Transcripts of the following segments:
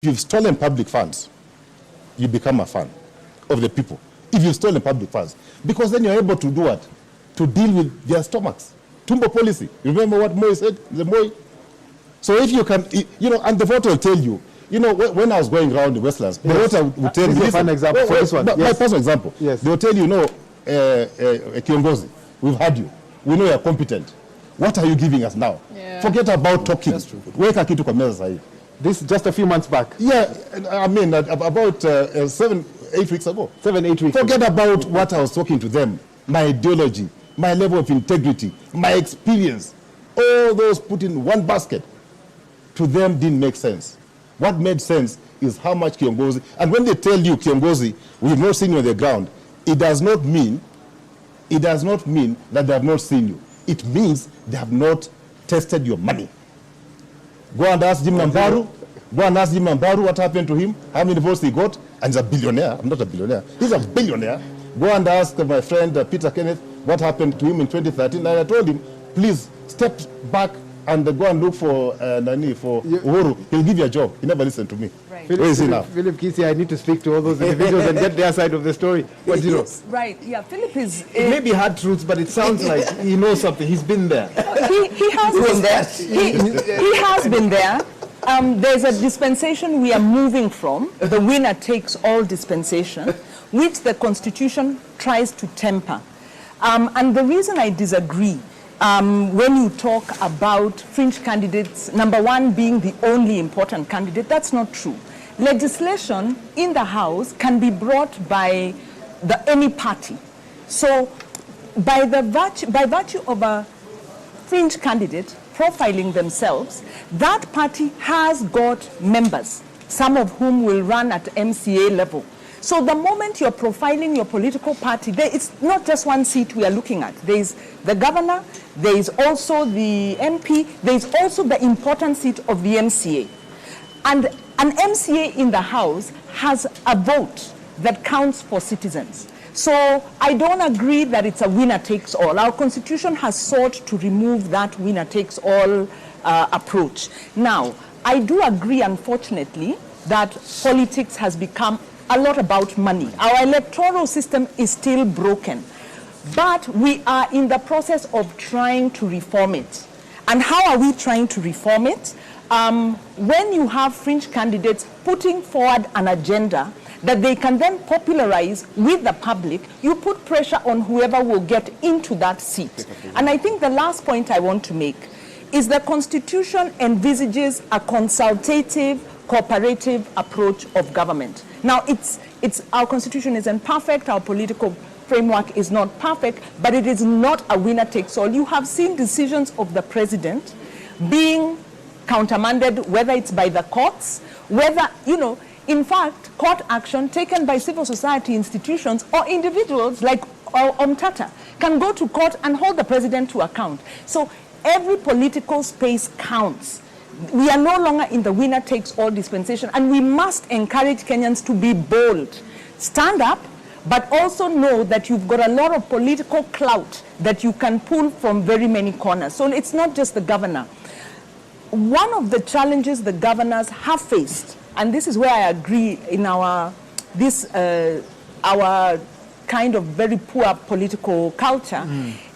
you've stolen public funds, you become a fan of the people. If you've stolen public funds, because then you're able to do what? To deal with their stomachs. Tumbo policy. Remember what Moi said? The Moi. So if you can, and the voter will tell you, when I was going around the Westlands, the voter would tell me. An example for this one. My personal example. Yes. They will tell you, Kiongozi, we've had you. We know you're competent. What are you giving us now? Yeah. Forget about talking. Weka kitu kwa meza sahi. This just a few months back. Yeah, I mean, about 7-8 weeks ago. 7-8 weeks Forget about what I was talking to them, my ideology, my level of integrity, my experience. All those put in one basket, to them didn't make sense. What made sense is how much Kiongozi, and when they tell you Kiongozi, we've not seen you on the ground, it does not mean that they have not seen you. It means they have not tested your money. Go and ask Jim Nambaru. Go and ask Jim Nambaru what happened to him, how many votes he got, and he's a billionaire. I'm not a billionaire. He's a billionaire. Go and ask my friend Peter Kenneth what happened to him in 2013. And I told him, please step back and go and look for Uhuru. He'll give you a job. He never listened to me. Right. Where is he now? Philip Kisi, I need to speak to all those individuals and get their side of the story. What do you know? Right, yeah, Philip is... It may be hard truths, but it sounds like he knows something. He's been there. He has been there. He has been there. There's a dispensation we are moving from, the winner takes all dispensation, which the Constitution tries to temper. And the reason I disagree, when you talk about fringe candidates, number one being the only important candidate, that's not true. Legislation in the House can be brought by any party. So by virtue of a fringe candidate profiling themselves, that party has got members, some of whom will run at MCA level. So the moment you're profiling your political party, it's not just one seat we are looking at. There is the governor, there is also the MP, there is also the important seat of the MCA. And an MCA in the House has a vote that counts for citizens. So I don't agree that it's a winner takes all. Our Constitution has sought to remove that winner takes all approach. Now, I do agree, unfortunately, that politics has become a lot about money. Our electoral system is still broken, but we are in the process of trying to reform it. And how are we trying to reform it? When you have fringe candidates putting forward an agenda that they can then popularize with the public, you put pressure on whoever will get into that seat. And I think the last point I want to make is the Constitution envisages a consultative, cooperative approach of government. Now, our Constitution isn't perfect, our political framework is not perfect, but it is not a winner takes all. You have seen decisions of the president being countermanded, whether it's by the courts, whether, in fact, court action taken by civil society institutions or individuals like Omtata can go to court and hold the president to account. So every political space counts. We are no longer in the winner takes all dispensation, and we must encourage Kenyans to be bold. Stand up, but also know that you've got a lot of political clout that you can pull from very many corners. So it's not just the governor. One of the challenges the governors have faced, and this is where I agree in our kind of very poor political culture,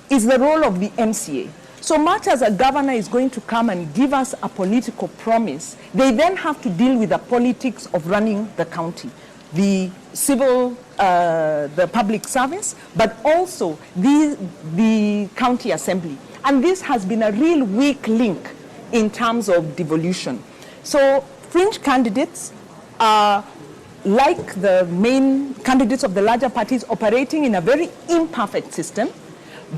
is the role of the MCA. So much as a governor is going to come and give us a political promise, they then have to deal with the politics of running the county, the civil, the public service, but also the county assembly. And this has been a real weak link in terms of devolution. So fringe candidates are like the main candidates of the larger parties operating in a very imperfect system.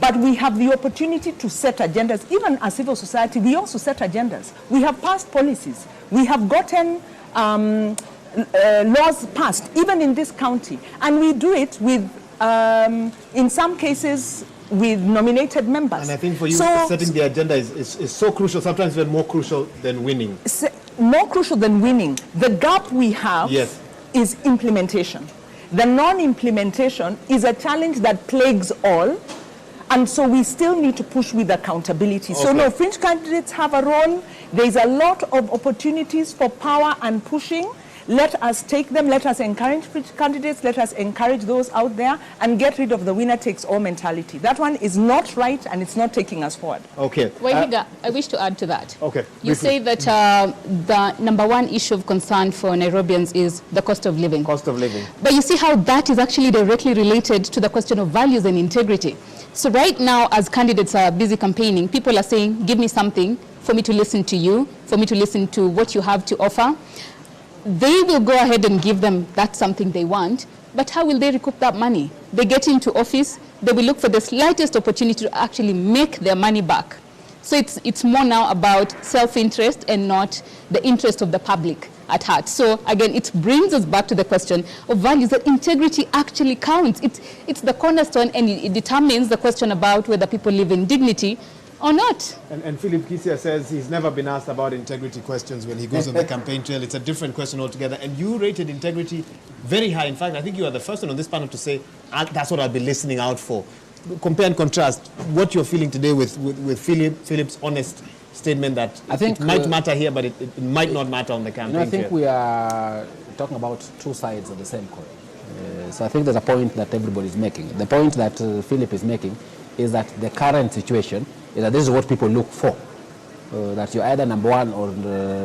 But we have the opportunity to set agendas. Even as civil society, we also set agendas. We have passed policies. We have gotten laws passed, even in this county. And we do it with, in some cases, with nominated members. And I think for you, setting the agenda is so crucial, sometimes even more crucial than winning. More crucial than winning. The gap we have is implementation. The non-implementation is a challenge that plagues all. And so we still need to push with accountability. So no, fringe candidates have a role. There's a lot of opportunities for power and pushing. Let us take them. Let us encourage fringe candidates. Let us encourage those out there and get rid of the winner takes all mentality. That one is not right, and it's not taking us forward. Okay. Wahiga, I wish to add to that. Okay. You say that the number one issue of concern for Nairobians is the cost of living. Cost of living. But you see how that is actually directly related to the question of values and integrity. So right now, as candidates are busy campaigning, people are saying, give me something for me to listen to you, for me to listen to what you have to offer. They will go ahead and give them that something they want, but how will they recoup that money? They get into office, they will look for the slightest opportunity to actually make their money back. So it's more now about self-interest and not the interest of the public at heart. So again, it brings us back to the question of values, that integrity actually counts. It's the cornerstone, and it determines the question about whether people live in dignity or not. And Philip Kisia says he's never been asked about integrity questions when he goes on the campaign trail. It's a different question altogether. And you rated integrity very high. In fact, I think you are the first one on this panel to say, that's what I'll be listening out for. Compare and contrast what you're feeling today with Philip's honest statement that I think it might matter here, but it might not matter on the campaign I think trail. we are talking about two sides of the same coin. So I think there's a point that everybody is making. The point that Philip is making is that the current situation is that this is what people look for, that you're either number one or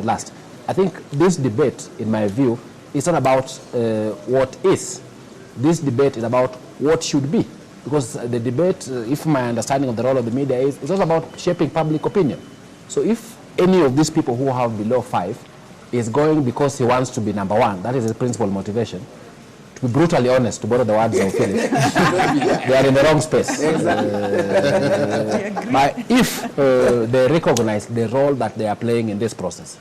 last. I think this debate, in my view, is not about what is. This debate is about what should be. Because the debate, if my understanding of the role of the media is, it's also about shaping public opinion. So if any of these people who have below 5 is going because he wants to be number one, that is his principal motivation. To be brutally honest, to borrow the words of Philip, they are in the wrong space. But if they recognize the role that they are playing in this process,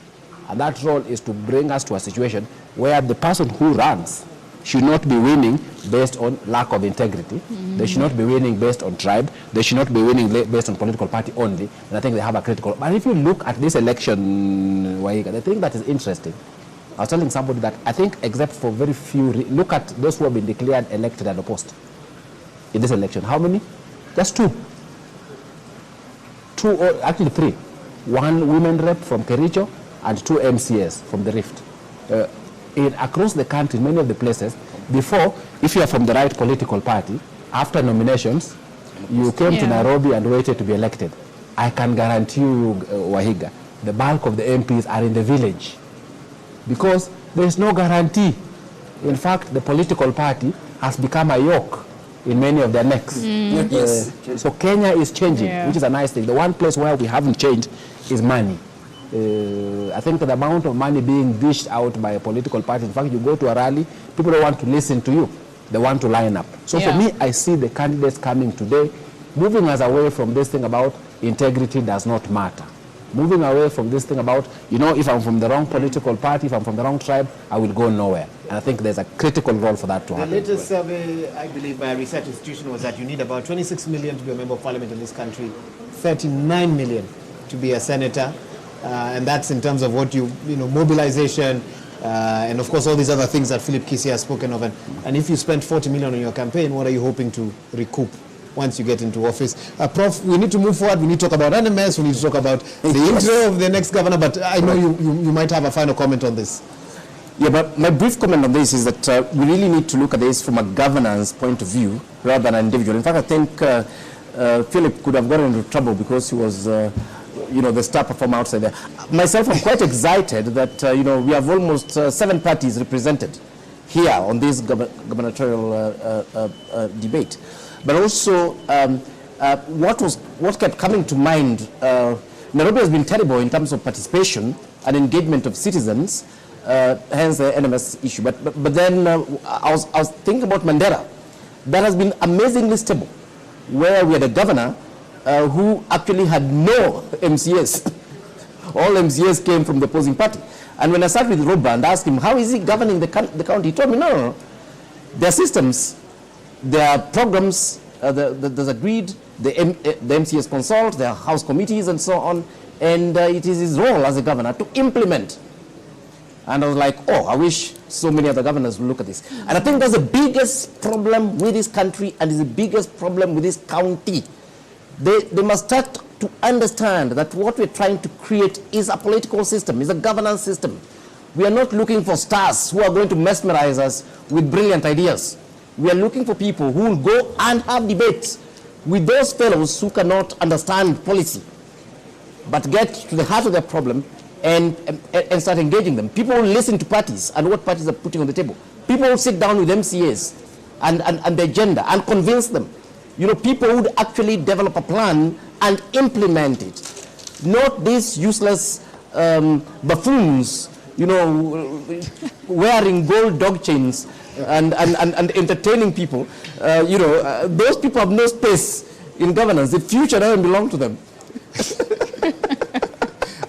and that role is to bring us to a situation where the person who runs should not be winning based on lack of integrity. Mm-hmm. They should not be winning based on tribe. They should not be winning based on political party only. And I think they have a critical. But if you look at this election, Wahiga, the thing that is interesting, I was telling somebody that I think except for very few, look at those who have been declared elected and opposed in this election. How many? Just two. Two, or actually three. One women rep from Kericho and 2 MCAs from the Rift. Across the country, many of the places, before, if you are from the right political party, after nominations, you came to Nairobi and waited to be elected. I can guarantee you, Wahiga, the bulk of the MPs are in the village. Because there is no guarantee. In fact, the political party has become a yoke in many of their necks. Yes. So Kenya is changing, which is a nice thing. The one place where we haven't changed is money. I think the amount of money being dished out by a political party, in fact, you go to a rally, people don't want to listen to you. They want to line up. So for me, I see the candidates coming today, moving us away from this thing about integrity does not matter. Moving away from this thing about, if I'm from the wrong political party, if I'm from the wrong tribe, I will go nowhere. And I think there's a critical role for that to happen. The latest survey, I believe, by a research institution was that you need about 26 million to be a member of parliament in this country, 39 million to be a senator. And that's in terms of what mobilization, and of course all these other things that Philip Kisia has spoken of. And if you spend 40 million on your campaign, what are you hoping to recoup once you get into office? Prof, we need to move forward. We need to talk about NMS. We need to talk about the intro of the next governor. But I know you might have a final comment on this. Yeah, but my brief comment on this is that we really need to look at this from a governance point of view rather than an individual. In fact, I think Philip could have gotten into trouble because he was the star performer outside there. Myself, I'm quite excited that, we have almost 7 parties represented here on this gubernatorial debate. But also, what kept coming to mind, Nairobi has been terrible in terms of participation and engagement of citizens, hence the NMS issue. But then I was thinking about Mandera. That has been amazingly stable, where we had a governor who actually had no MCAs. All MCAs came from the opposing party. And when I sat with Roba and asked him, how is he governing the county? He told me, no. There are systems, there are programs, there's agreed, the MCAs consult, there are house committees and so on, and it is his role as a governor to implement. And I was like, I wish so many other governors would look at this. And I think that's the biggest problem with this country and is the biggest problem with this county. They must start to understand that what we're trying to create is a political system, is a governance system. We are not looking for stars who are going to mesmerize us with brilliant ideas. We are looking for people who will go and have debates with those fellows who cannot understand policy, but get to the heart of their problem and start engaging them. People will listen to parties and what parties are putting on the table. People will sit down with MCAs and the agenda and convince them. You know, people would actually develop a plan and implement it. Not these useless buffoons, you know, wearing gold dog chains and entertaining people. You know, those people have no space in governance. The future doesn't belong to them.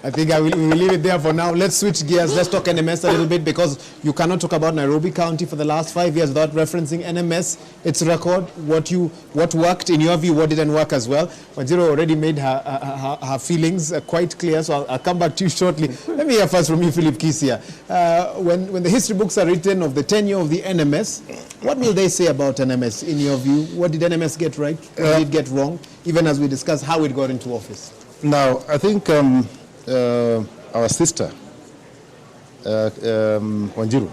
I think we will leave it there for now. Let's switch gears. Let's talk NMS a little bit, because you cannot talk about Nairobi County for the last 5 years without referencing NMS, its record, what worked in your view, what didn't work as well. Wanjiru already made her feelings quite clear, so I'll come back to you shortly. Let me hear first from you, Philip Kisia. When the history books are written of the tenure of the NMS, what will they say about NMS in your view? What did NMS get right? What did it get wrong? Even as we discuss how it got into office. Now, I think our sister, Wanjiru,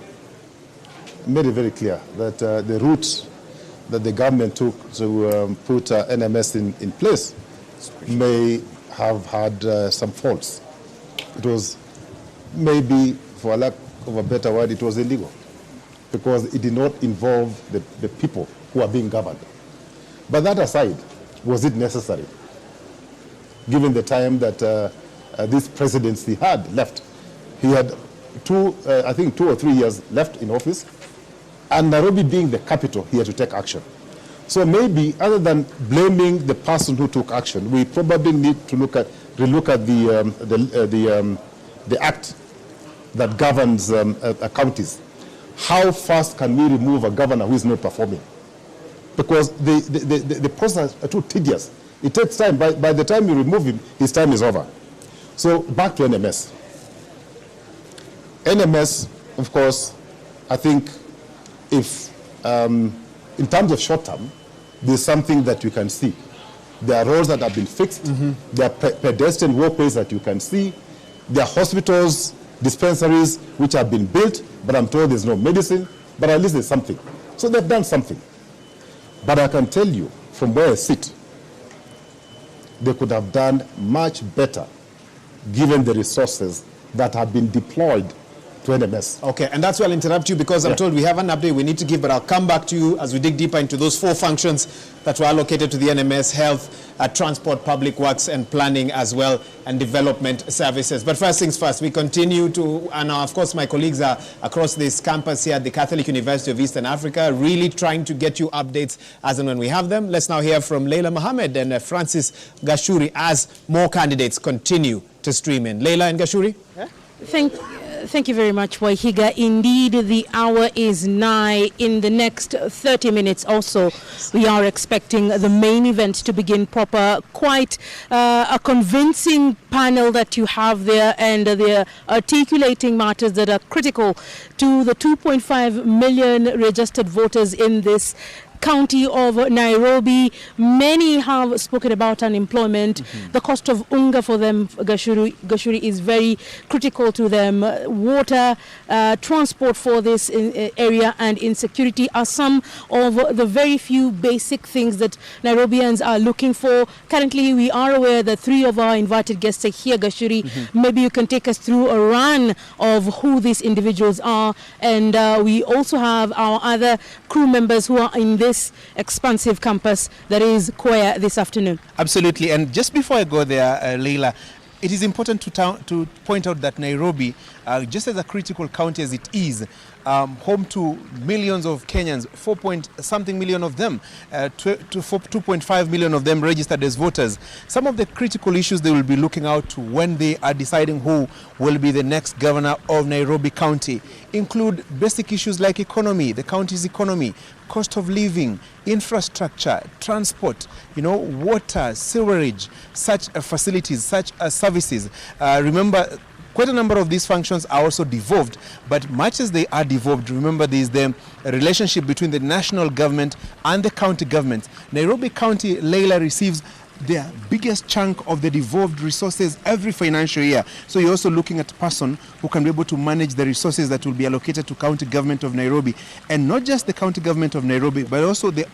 made it very clear that the route that the government took to put NMS in place may have had some faults. It was maybe, for lack of a better word, it was illegal, because it did not involve the people who are being governed. But that aside, was it necessary, given the time that this presidency had left? He had I think 2 or 3 years left in office, and Nairobi being the capital, he had to take action. So maybe, other than blaming the person who took action, we probably need to relook at the act that governs counties. How fast can we remove a governor who is not performing? Because the process are too tedious. It takes time. By the time you remove him, his time is over. So back to NMS. NMS, of course, I think if, in terms of short term, there's something that you can see. There are roads that have been fixed. There are pedestrian walkways that you can see. There are hospitals, dispensaries, which have been built, but I'm told there's no medicine, but at least there's something. So they've done something. But I can tell you, from where I sit, they could have done much better, given the resources that have been deployed to NMS. Okay, and that's why I'll interrupt you, because I'm told we have an update we need to give, but I'll come back to you as we dig deeper into those 4 functions that were allocated to the NMS: health, transport, public works, and planning, as well, and development services. But first things first, we continue to, and of course my colleagues are across this campus here at the Catholic University of Eastern Africa, really trying to get you updates as and when we have them. Let's now hear from Leila Mohammed and Francis Gashuri as more candidates continue to stream in. Leila and Gashuri? Thank you very much, Waihiga. Indeed, the hour is nigh. In the next 30 minutes also, we are expecting the main event to begin proper. Quite a convincing panel that you have there, and they're articulating matters that are critical to the 2.5 million registered voters in this county of Nairobi. Many have spoken about unemployment. The cost of unga for them, Gashuri, is very critical to them. Water, transport for this area, and insecurity are some of the very few basic things that Nairobians are looking for. Currently, we are aware that 3 of our invited guests are here, Gashuri. Maybe you can take us through a run of who these individuals are. And we also have our other crew members who are in this expansive campus that is Kwea this afternoon. Absolutely. And just before I go there, Leila, it is important to point out that Nairobi, just as a critical county as it is, home to millions of Kenyans, 4-point-something million of them, 2.5 million of them registered as voters. Some of the critical issues they will be looking out to when they are deciding who will be the next governor of Nairobi County include basic issues like economy, the county's economy, cost of living, infrastructure, transport, water, sewerage, such facilities, such services. Remember, quite a number of these functions are also devolved, but much as they are devolved, remember there is the relationship between the national government and the county government. Nairobi County, Leila, receives their biggest chunk of the devolved resources every financial year. So you're also looking at a person who can be able to manage the resources that will be allocated to county government of Nairobi, and not just the county government of Nairobi, but also the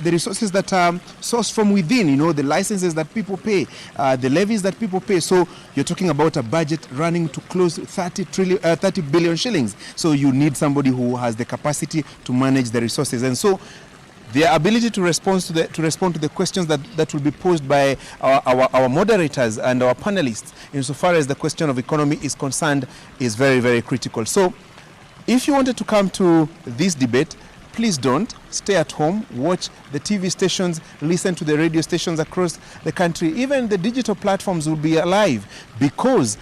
resources that are sourced from within, you know, the licenses that people pay, the levies that people pay. So you're talking about a budget running to close to 30 billion shillings. So you need somebody who has the capacity to manage the resources. And so their ability to respond to the questions that will be posed by our moderators and our panelists, insofar as the question of economy is concerned, is very, very critical. So if you wanted to come to this debate, please don't. Stay at home, watch the TV stations, listen to the radio stations across the country. Even the digital platforms will be alive, because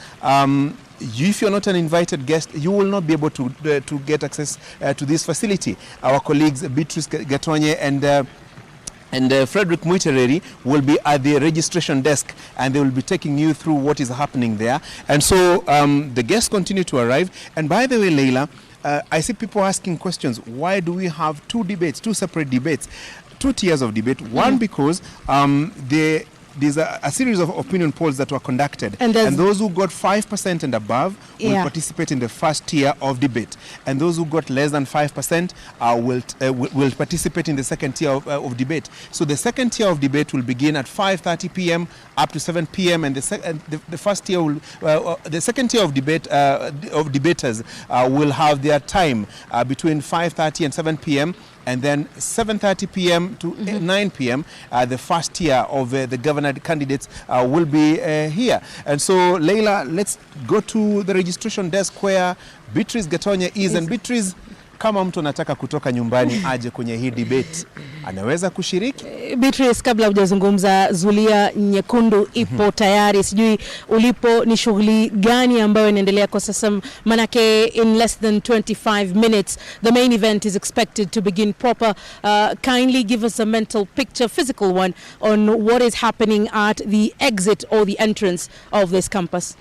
if you're not an invited guest, you will not be able to get access to this facility. Our colleagues Beatrice Gatonye and Frederick Muitereri will be at the registration desk, and they will be taking you through what is happening there. And so the guests continue to arrive. And by the way, Leila, I see people asking questions. Why do we have two separate debates, two tiers of debate? One, because there's a series of opinion polls that were conducted, and those who got 5% and above will participate in the first tier of debate, and those who got less than 5% will participate in the second tier of debate. So the second tier of debate will begin at 5:30 p.m. up to 7 p.m. and the first tier will, the second tier of debate of debaters will have their time between 5:30 and 7 p.m. and then 7:30 p.m. to 9 p.m. The first tier of the governor candidates will be here. And so, Leila, let's go to the registration desk where Beatrice Gatonye is. And Beatrice, kama mtu anataka kutoka nyumbani aje kwenye hii debate, anaweza kushiriki? Beatrice, kabla hujazungumza, zulia nyekundu ipo tayari. Sijui ulipo ni shughuli gani ambayo inaendelea kwa sasa, manake in less than 25 minutes the main event is expected to begin proper. Kindly give us a mental picture, physical one, on what is happening at the exit or the entrance of this campus.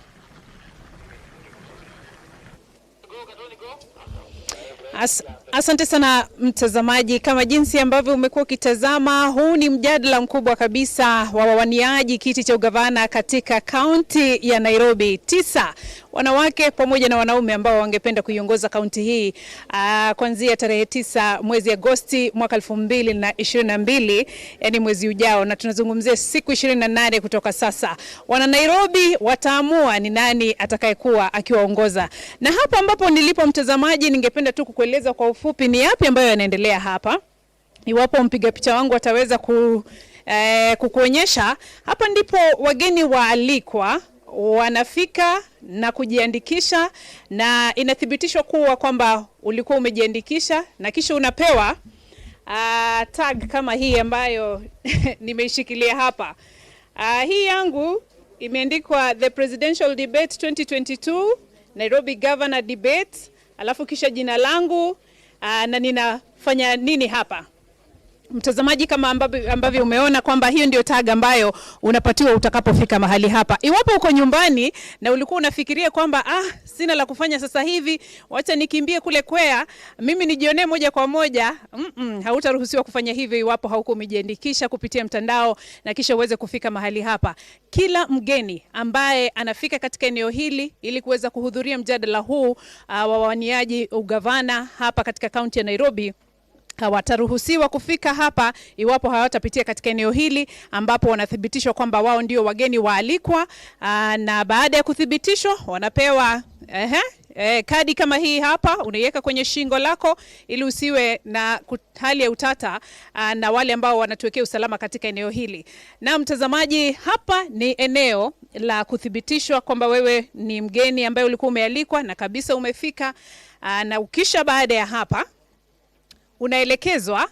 Asante sana mtazamaji, kama jinsi ambavyo umekuwa ukitazama, huu ni mjadala mkubwa kabisa wa wawaniaji kiti cha ugavana katika kaunti ya Nairobi. 9 wanawake pamoja na wanaume ambao wangependa kuiongoza kaunti hii kuanzia tarehe 9 mwezi Agosti mwaka 2022, yani mwezi ujao, na tunazungumzia siku 28 kutoka sasa. Wana Nairobi wataamua ni nani atakayekuwa akiwaongoza. Na hapa ambapo nilipo mtazamaji, ningependa tu kukueleza kwa ufupi ni yapi ambayo yanaendelea hapa. Iwapo mpiga picha wangu ataweza kukuonyesha, hapa ndipo wageni waalikwa wanafika na kujiandikisha, na inathibitishwa kuwa kwamba ulikuwa umejiandikisha, na kisha unapewa tag kama hii ambayo nimeishikilia hapa. Hii yangu imeandikwa The Presidential Debate 2022 Nairobi Governor Debate, alafu kisha jina langu na ninafanya nini hapa. Mtazamaji, kama ambavyo umeona kwamba hiyo ndio tag ambayo unapatiwa utakapofika mahali hapa. Iwapo uko nyumbani na ulikuwa unafikiria kwamba sina la kufanya sasa hivi, wacha nikimbie kule Kwea, mimi nijionee moja kwa moja, hautaruhusiwa kufanya hivyo iwapo hauko umejiandikisha kupitia mtandao na kisha uweze kufika mahali hapa. Kila mgeni ambaye anafika katika eneo hili ili kuweza kuhudhuria mjadala huu wa wawaniaji ugavana hapa katika kaunti ya Nairobi, hawataruhusiwa kufika hapa iwapo hawatapitia katika eneo hili ambapo wanathibitishwa kwamba wao ndio wageni waalikwa. Na baada ya kuthibitishwa wanapewa kadi kama hii hapa, unaiweka kwenye shingo lako ili usiwe na hali ya utata na wale ambao wanatuwekea usalama katika eneo hili. Na mtazamaji, hapa ni eneo la kuthibitishwa kwamba wewe ni mgeni ambaye ulikuwa umealikwa na kabisa umefika, na ukisha baada ya hapa unaelekezwa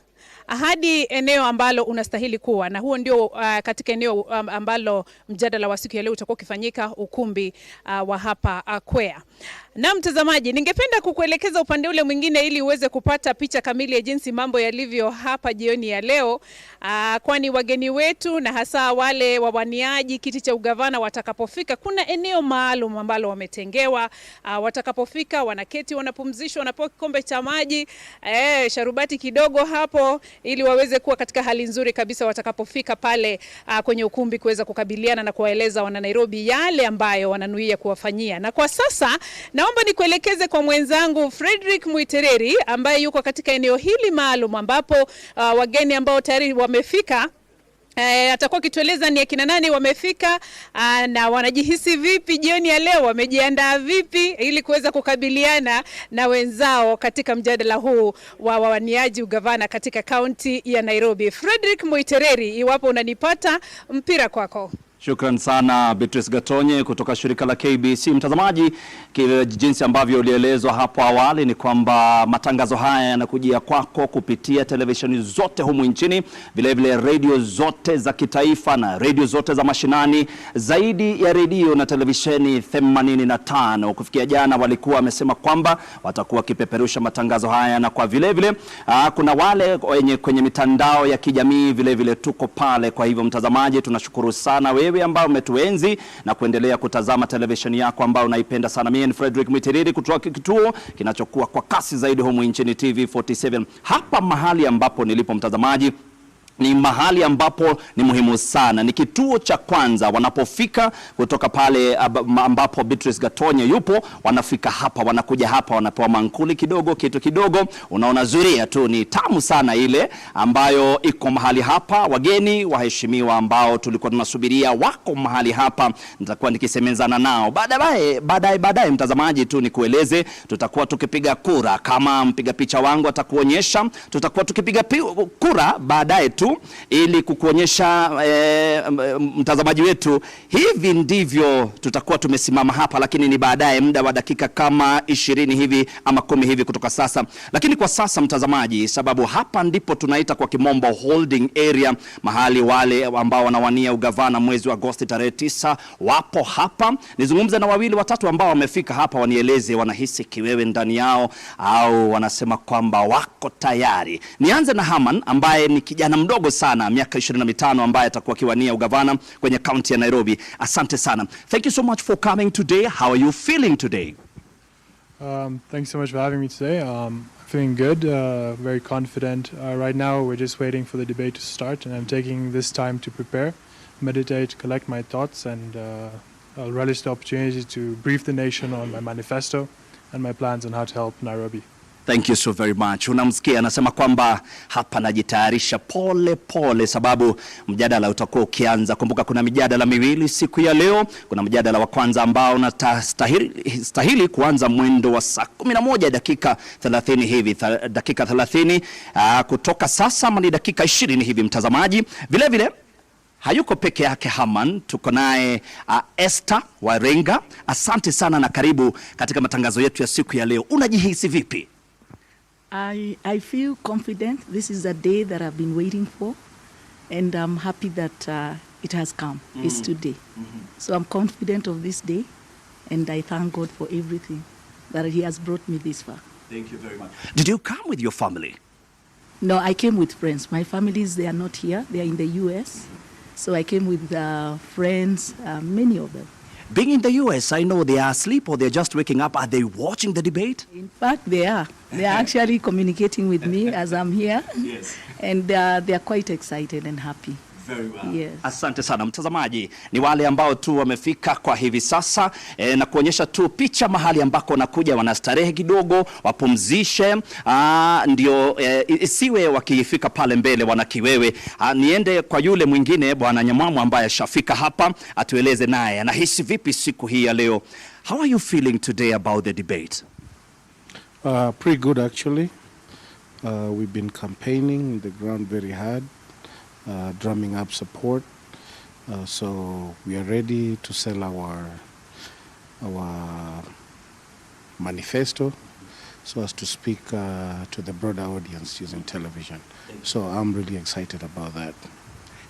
hadi eneo ambalo unastahili kuwa, na huo ndio katika eneo ambalo mjadala wa siku ya leo utakuwa ukifanyika, ukumbi wa hapa Kwea. Na mtazamaji, ningependa kukuelekeza upande ule mwingine ili uweze kupata picha kamili ya jinsi mambo yalivyo hapa jioni ya leo. Kwani wageni wetu na hasa wale wawaniaji kiti cha ugavana watakapofika, kuna eneo maalum ambalo wametengewa. Watakapofika wanaketi, wanapumzishwa, wanapewa kikombe cha maji, sharubati kidogo hapo, ili waweze kuwa katika hali nzuri kabisa watakapofika pale kwenye ukumbi kuweza kukabiliana na kuwaeleza wana Nairobi yale ambayo wananuia kuwafanyia. Na kwa sasa naomba nikuelekeze kwa mwenzangu Frederick Muitereri ambaye yuko katika eneo hili maalum ambapo wageni ambao tayari wamefika atakuwa kitueleza ni akina nani wamefika na wanajihisi vipi jioni ya leo, wamejiandaa vipi ili kuweza kukabiliana na wenzao katika mjadala huu wa wawaniaji ugavana katika kaunti ya Nairobi. Frederick Muitereri, iwapo unanipata, mpira kwako. Shukran sana Beatrice Gatonye kutoka shirika la KBC. Mtazamaji, jinsi ambavyo ulielezwa hapo awali ni kwamba matangazo haya yanakujia kwako kupitia televisheni zote humu nchini, vile vile radio zote za kitaifa na radio zote za mashinani, zaidi ya radio na televisheni 85. Kufikia jana walikuwa wamesema kwamba watakuwa kipeperusha matangazo haya, na kwa vile vile kuna wale kwenye mitandao ya kijamii vile vile tuko pale. Kwa hivyo mtazamaji, tunashukuru sana wewe ambao umetuenzi na kuendelea kutazama televisheni yako ambao unaipenda sana. Mimi ni Frederick Muitereri kutoka kituo kinachokuwa kwa kasi zaidi humu nchini TV47. Hapa mahali ambapo nilipo mtazamaji ni mahali ambapo ni muhimu sana. Ni kituo cha kwanza wanapofika kutoka pale ambapo Beatrice Gatonye yupo, wanafika hapa, wanakuja hapa, wanapewa mankuli kidogo, kitu kidogo. Unaona zuria tu ni tamu sana ile ambayo iko mahali hapa. Wageni waheshimiwa ambao tulikuwa tunasubiria wako mahali hapa, nitakuwa nikisemezana nao baadaye mtazamaji. Tu nikueleze, tutakuwa tukipiga kura. Kama mpiga picha wangu atakuonyesha, tutakuwa tukipiga kura baadaye tu ili kukuonyesha mtazamaji wetu. Hivi ndivyo tutakuwa tumesimama hapa, lakini ni baadaye, muda wa dakika kama 20 hivi ama 10 hivi kutoka sasa. Lakini kwa sasa mtazamaji, sababu hapa ndipo tunaita kwa kimombo holding area, mahali wale ambao wanawania ugavana mwezi wa Agosti tarehe 9 wapo hapa. Nizungumze na wawili watatu ambao wamefika hapa, wanieleze wanahisi kiwewe ndani yao au wanasema kwamba wako tayari. Nianze na Haman ambaye ni kijana mdogo sana, miaka 25, ambaye atakuwa kiwania ugavana kwenye county ya Nairobi. Asante sana. Thank you so much for coming today. How are you feeling today? Thanks so much for having me today. I'm feeling good, very confident. Right now we're just waiting for the debate to start, and I'm taking this time to prepare, meditate, collect my thoughts, and I'll relish the opportunity to brief the nation on my manifesto and my plans on how to help Nairobi. Thank you so very much. Unamsikia anasema kwamba hapa najitayarisha pole pole sababu mjadala utakuwa ukianza. Kumbuka kuna mijadala miwili siku ya leo. Kuna mjadala wa kwanza ambao unastahili kuanza mwendo wa saa 11 dakika 30 hivi, dakika 30 kutoka sasa, ama ni dakika 20 hivi mtazamaji. Vile vile hayuko peke yake Haman, tuko naye Esther Warenga. Asante sana na karibu katika matangazo yetu ya siku ya leo. Unajihisi vipi? I feel confident. This is a day that I've been waiting for, and I'm happy that it has come. It's today. So I'm confident of this day, and I thank God for everything that He has brought me this far. Thank you very much. Did you come with your family? No, I came with friends. My families, they are not here. They are in the U.S. So I came with friends, many of them. Being in the US, I know they are asleep or they're just waking up. Are they watching the debate? In fact, they are. They are actually communicating with me as I'm here. Yes. And they are quite excited and happy. Very well. Yes. Asante sana mtazamaji. Ni wale ambao tu wamefika kwa hivi sasa na kuonyesha tu picha mahali ambako wanakuja, wanastarehe kidogo, wapumzishe, ndio isiwe wakifika pale mbele wanakiwewe. Niende kwa yule mwingine bwana Nyamwamu ambaye shafika hapa, atueleze naye anahisi vipi siku hii ya leo. How are you feeling today about the debate? Pretty good actually. We've been campaigning the ground very hard. Drumming up support, so we are ready to sell our manifesto so as to speak to the broader audience using television. So I'm really excited about that.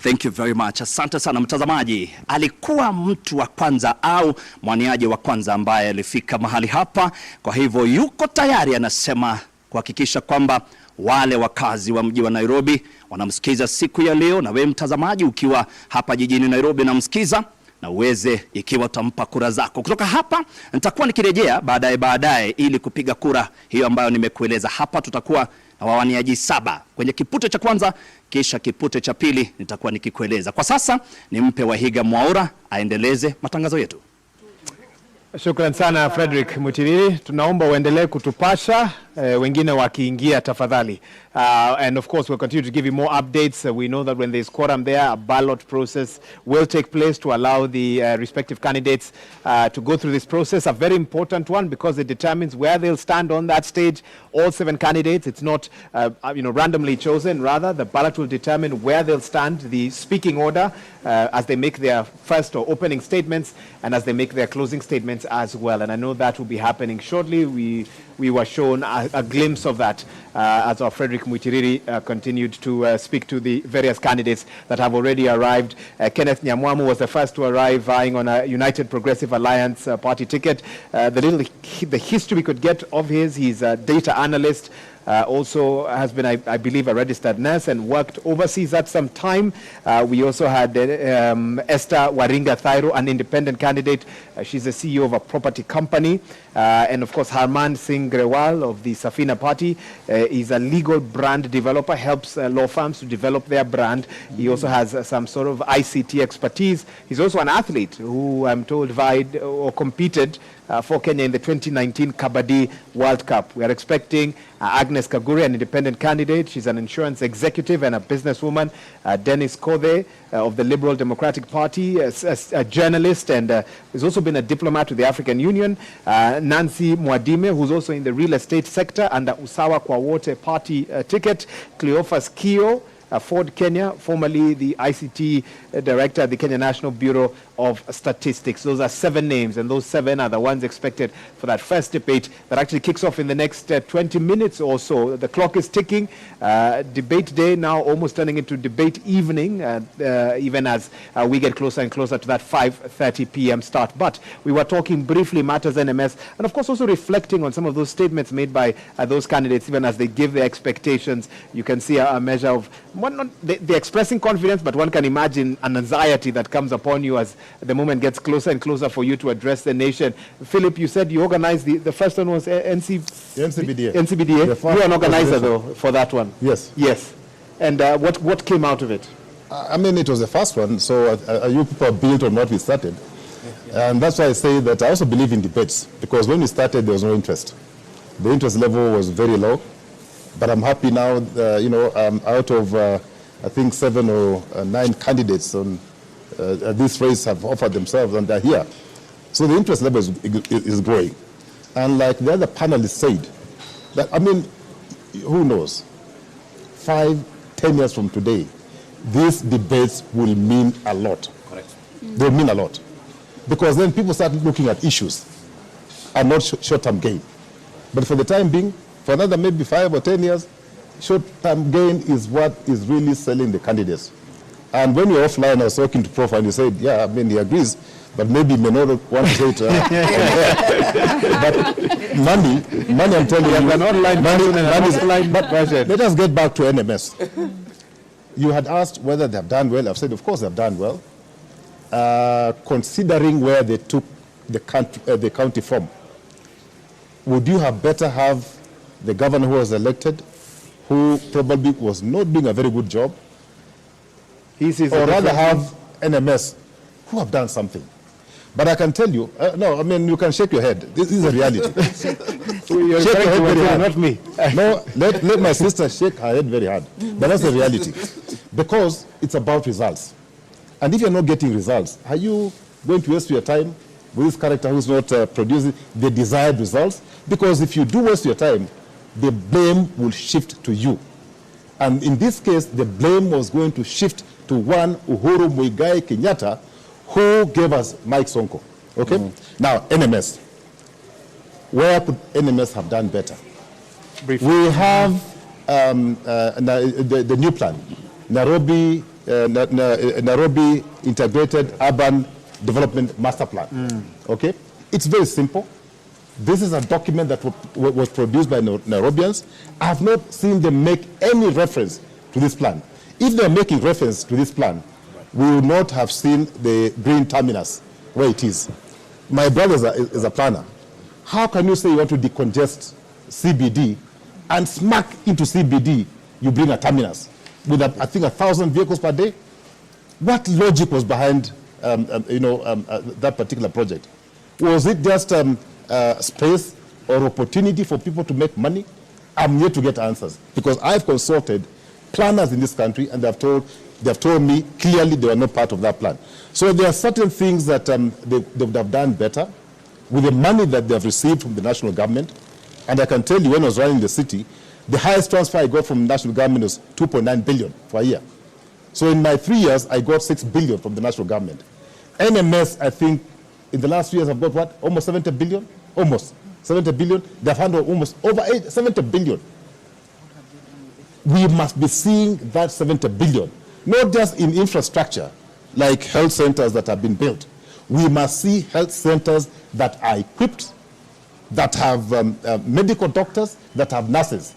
Thank you very much. Asante sana mtazamaji. Alikuwa mtu wa kwanza au mwaniaji wa kwanza ambaye alifika mahali hapa. Kwa hivyo yuko tayari, anasema kuhakikisha kwamba wale wakazi wa mji wa Nairobi wanamsikiza siku ya leo. Na wewe mtazamaji ukiwa hapa jijini Nairobi namsikiza, na uweze ikiwa utampa kura zako. Kutoka hapa nitakuwa nikirejea baadaye ili kupiga kura hiyo ambayo nimekueleza hapa. Tutakuwa na wawaniaji 7 kwenye kipute cha kwanza, kisha kipute cha pili nitakuwa nikikueleza. Kwa sasa nimpe Wahiga Mwaura aendeleze matangazo yetu. Shukran sana Frederick Mutiriri. Tunaomba uendelee kutupasha wengine wakiingia tafadhali. And of course we'll continue to give you more updates. We know that when there's quorum there, a ballot process will take place to allow the respective candidates to go through this process. A very important one because it determines where they'll stand on that stage. All 7 candidates, it's not randomly chosen. Rather, the ballot will determine where they'll stand, the speaking order as they make their first or opening statements and as they make their closing statements as well. And I know that will be happening shortly. We were shown a glimpse of that as our Frederick Mutiriri continued to speak to the various candidates that have already arrived. Kenneth Nyamwamu was the first to arrive, vying on a United Progressive Alliance party ticket. The history we could get of his, he's a data analyst. Also has been, I believe, a registered nurse and worked overseas at some time. We also had Esther Waringa Thairo, an independent candidate. She's the CEO of a property company. And of course, Harman Singh Grewal of the Safina Party is a legal brand developer, helps law firms to develop their brand. He also has some sort of ICT expertise. He's also an athlete who I'm told vied or competed for Kenya in the 2019 Kabaddi World Cup. We are expecting Agnes Kagure, an independent candidate. She's an insurance executive and a businesswoman. Dennis Kothe of the Liberal Democratic Party, a journalist, and has also been a diplomat to the African Union. Nancy Mwadime, who's also in the real estate sector under Usawa Kwawote Party ticket. Cleophas Kio, Ford Kenya, formerly the ICT director at the Kenya National Bureau of Statistics. Those are 7 names, and those 7 are the ones expected for that first debate that actually kicks off in the next 20 minutes or so. The clock is ticking. Debate day now almost turning into debate evening, even as we get closer and closer to that 5:30 p.m. start. But we were talking briefly matters NMS, and of course also reflecting on some of those statements made by those candidates, even as they give their expectations. You can see a measure of, they're expressing confidence, but one can imagine an anxiety that comes upon you as the moment gets closer and closer for you to address the nation. Philip, you said you organized the first one was NCBDA. NCBDA. You are an organizer though for that one. Yes. Yes. And what came out of it? I mean, it was the first one, so you people built on what we started. And that's why I say that I also believe in debates, because when we started, there was no interest. The interest level was very low. But I'm happy now, out of, I think, 7 or 9 candidates on this race have offered themselves, and they're here. So the interest level is growing. And like the other panelists said, that, I mean, who knows? 5, 10 years from today, these debates will mean a lot. Correct. They'll mean a lot. Because then people start looking at issues and not short-term gain. But for the time being, for another maybe 5 or 10 years, short-term gain is what is really selling the candidates. And when you're offline, I was talking to Prof, and he said, yeah, I mean, he agrees, but maybe he may not want to say it. But money, I'm telling you, but let us get back to NMS. You had asked whether they have done well. I've said, of course, they have done well. Considering where they took the county from, would you have better have the governor who was elected, who probably was not doing a very good job, or rather have NMS who have done something? But I can tell you, no, I mean, you can shake your head. This is a reality. Shake your head very hard. Not me. No, let my sister shake her head very hard. But that's the reality. Because it's about results. And if you're not getting results, are you going to waste your time with this character who's not producing the desired results? Because if you do waste your time, the blame will shift to you. And in this case, the blame was going to shift to one Uhuru Muigai Kenyatta, who gave us Mike Sonko. Okay? Now, NMS. Where could NMS have done better? Briefly. We have the new plan, Nairobi Nairobi Integrated Urban Development Master Plan. Okay? It's very simple. This is a document that was produced by Nairobians. I have not seen them make any reference to this plan. If they're making reference to this plan, we would not have seen the green terminus where it is. My brother is a planner. How can you say you want to decongest CBD and smack into CBD you bring a terminus with, I think, 1,000 vehicles per day? What logic was behind that particular project? Was it just space or opportunity for people to make money? I'm yet to get answers, because I've consulted planners in this country, and they've told me clearly they were not part of that plan. So there are certain things that they would have done better with the money that they have received from the national government. And I can tell you, when I was running the city, the highest transfer I got from the national government was 2.9 billion for a year. So in my 3 years, I got 6 billion from the national government. NMS, I think, in the last 2 years, I've got what? Almost 70 billion? Almost 70 billion. They've handled almost over 70 billion. We must be seeing that 70 billion, not just in infrastructure, like health centers that have been built. We must see health centers that are equipped, that have medical doctors, that have nurses.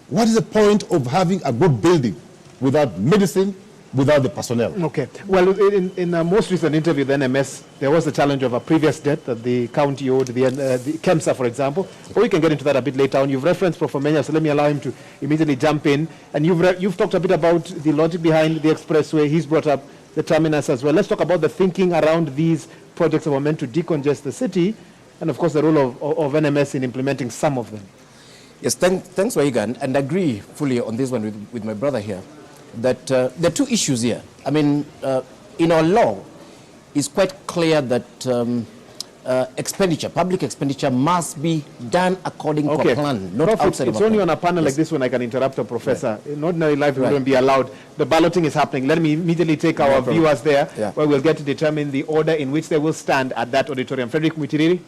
What is the point of having a good building without medicine, without the personnel? Okay. Well, in a most recent interview with NMS, there was the challenge of a previous debt that the county owed, the KEMSA, for example. But we can get into that a bit later on. You've referenced Prof. Menya, so let me allow him to immediately jump in. And you've talked a bit about the logic behind the expressway. He's brought up the terminus as well. Let's talk about the thinking around these projects that were meant to decongest the city, and of course the role of NMS in implementing some of them. Yes, thanks, Waigan, and agree fully on this one with my brother here, that there are two issues here. I mean, in our law, it's quite clear that expenditure, public expenditure, must be done according to a plan, not outside of a plan. It's only on a panel like this when I can interrupt a professor. In ordinary life, we wouldn't be allowed. The balloting is happening. Let me immediately take our viewers there, where we'll get to determine the order in which they will stand at that auditorium. Frederick Mwitiriri.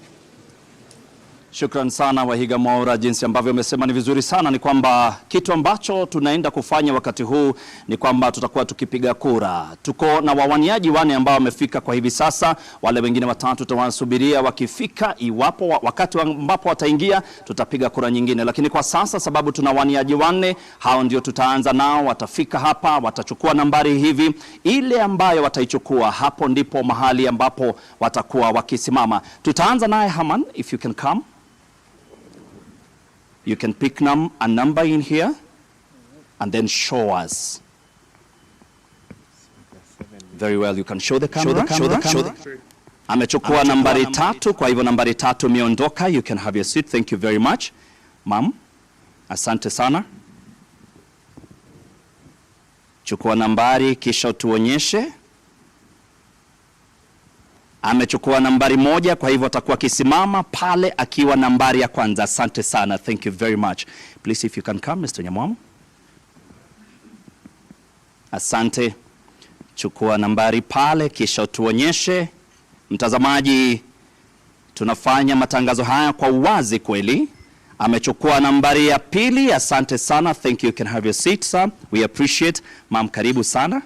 Shukran sana Wahiga Mwaura, jinsi ambavyo umesema ni vizuri sana. Ni kwamba kitu ambacho tunaenda kufanya wakati huu ni kwamba tutakuwa tukipiga kura. Tuko na wawaniaji wane ambao wamefika kwa hivi sasa. Wale wengine watatu tutawasubiria wakifika. Iwapo wakati ambapo wataingia tutapiga kura nyingine. Lakini kwa sasa, sababu tuna wawaniaji wane, hao ndio tutaanza nao. Watafika hapa, watachukua nambari hivi. Ile ambayo wataichukua, hapo ndipo mahali ambapo watakuwa wakisimama. Tutaanza naye Haman, if you can come. You can pick a number in here and then show us. Very well, you can show the camera. Show the camera. Amechukua nambari 3, kwa hivyo nambari 3 imeondoka. You can have your seat. Thank you very much. Ma'am, asante sana. Chukua nambari kisha utuonyeshe. Amechukua nambari 1, kwa hivyo atakuwa kisimama pale akiwa nambari ya kwanza. Asante sana. Thank you very much. Please, if you can come, Mr. Nyamwamu. Asante. Chukua nambari pale kisha utuonyeshe. Mtazamaji, tunafanya matangazo haya kwa uwazi kweli. Amechukua nambari ya 2. Asante sana. Thank you. You can have your seat, sir. We appreciate. Ma'am, karibu sana.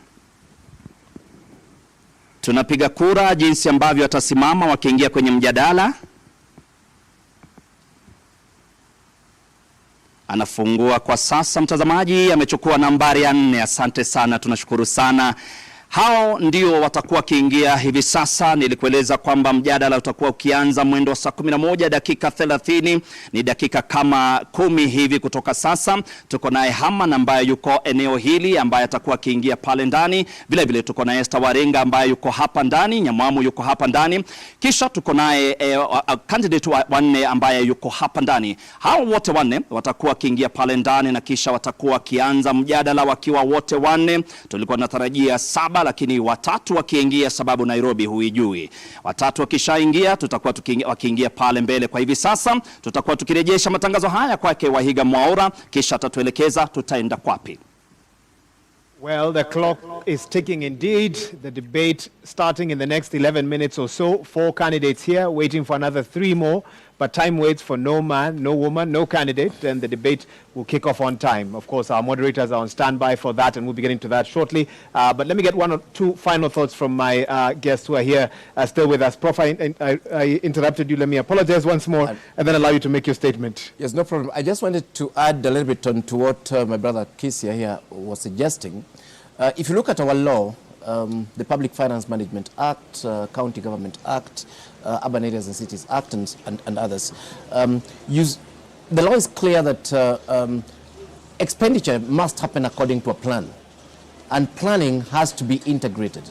Tunapiga kura jinsi ambavyo atasimama wakiingia kwenye mjadala. Anafungua kwa sasa mtazamaji, amechukua nambari ya 4. Asante sana, tunashukuru sana. Hao ndio watakuwa kiingia hivi sasa. Nilikueleza kwamba mjadala utakuwa ukianza mwendo wa saa 11 dakika 30. Ni dakika kama 10 hivi kutoka sasa. Tuko naye Haman ambaye yuko eneo hili ambaye atakuwa kiingia pale ndani. Vile vile tuko naye Esther Warenga ambaye yuko hapa ndani. Nyamwamu yuko hapa ndani. Kisha tuko naye candidate wanne ambaye yuko hapa ndani. Hao wote wanne watakuwa kiingia pale ndani na kisha watakuwa kianza mjadala wakiwa wote wanne. Tulikuwa tunatarajia 7 lakini watatu wakiingia, sababu Nairobi huijui. Watatu wakishaingia tutakuwa wakiingia pale mbele. Kwa hivi sasa tutakuwa tukirejesha matangazo haya kwake Wahiga Mwaura, kisha atatuelekeza tutaenda kwapi. Well, the clock is ticking indeed. The debate starting in the next 11 minutes or so. 4 candidates here, waiting for another 3 more but time waits for no man, no woman, no candidate, and the debate will kick off on time. Of course, our moderators are on standby for that, and we'll be getting to that shortly. But let me get one or two final thoughts from my guests who are here still with us. Prof, I interrupted you. Let me apologize once more and then allow you to make your statement. Yes, no problem. I just wanted to add a little bit on to what my brother Kisia here was suggesting. If you look at our law, the Public Finance Management Act, County Government Act, Urban Areas and Cities Act, and others, the law is clear that expenditure must happen according to a plan, and planning has to be integrated.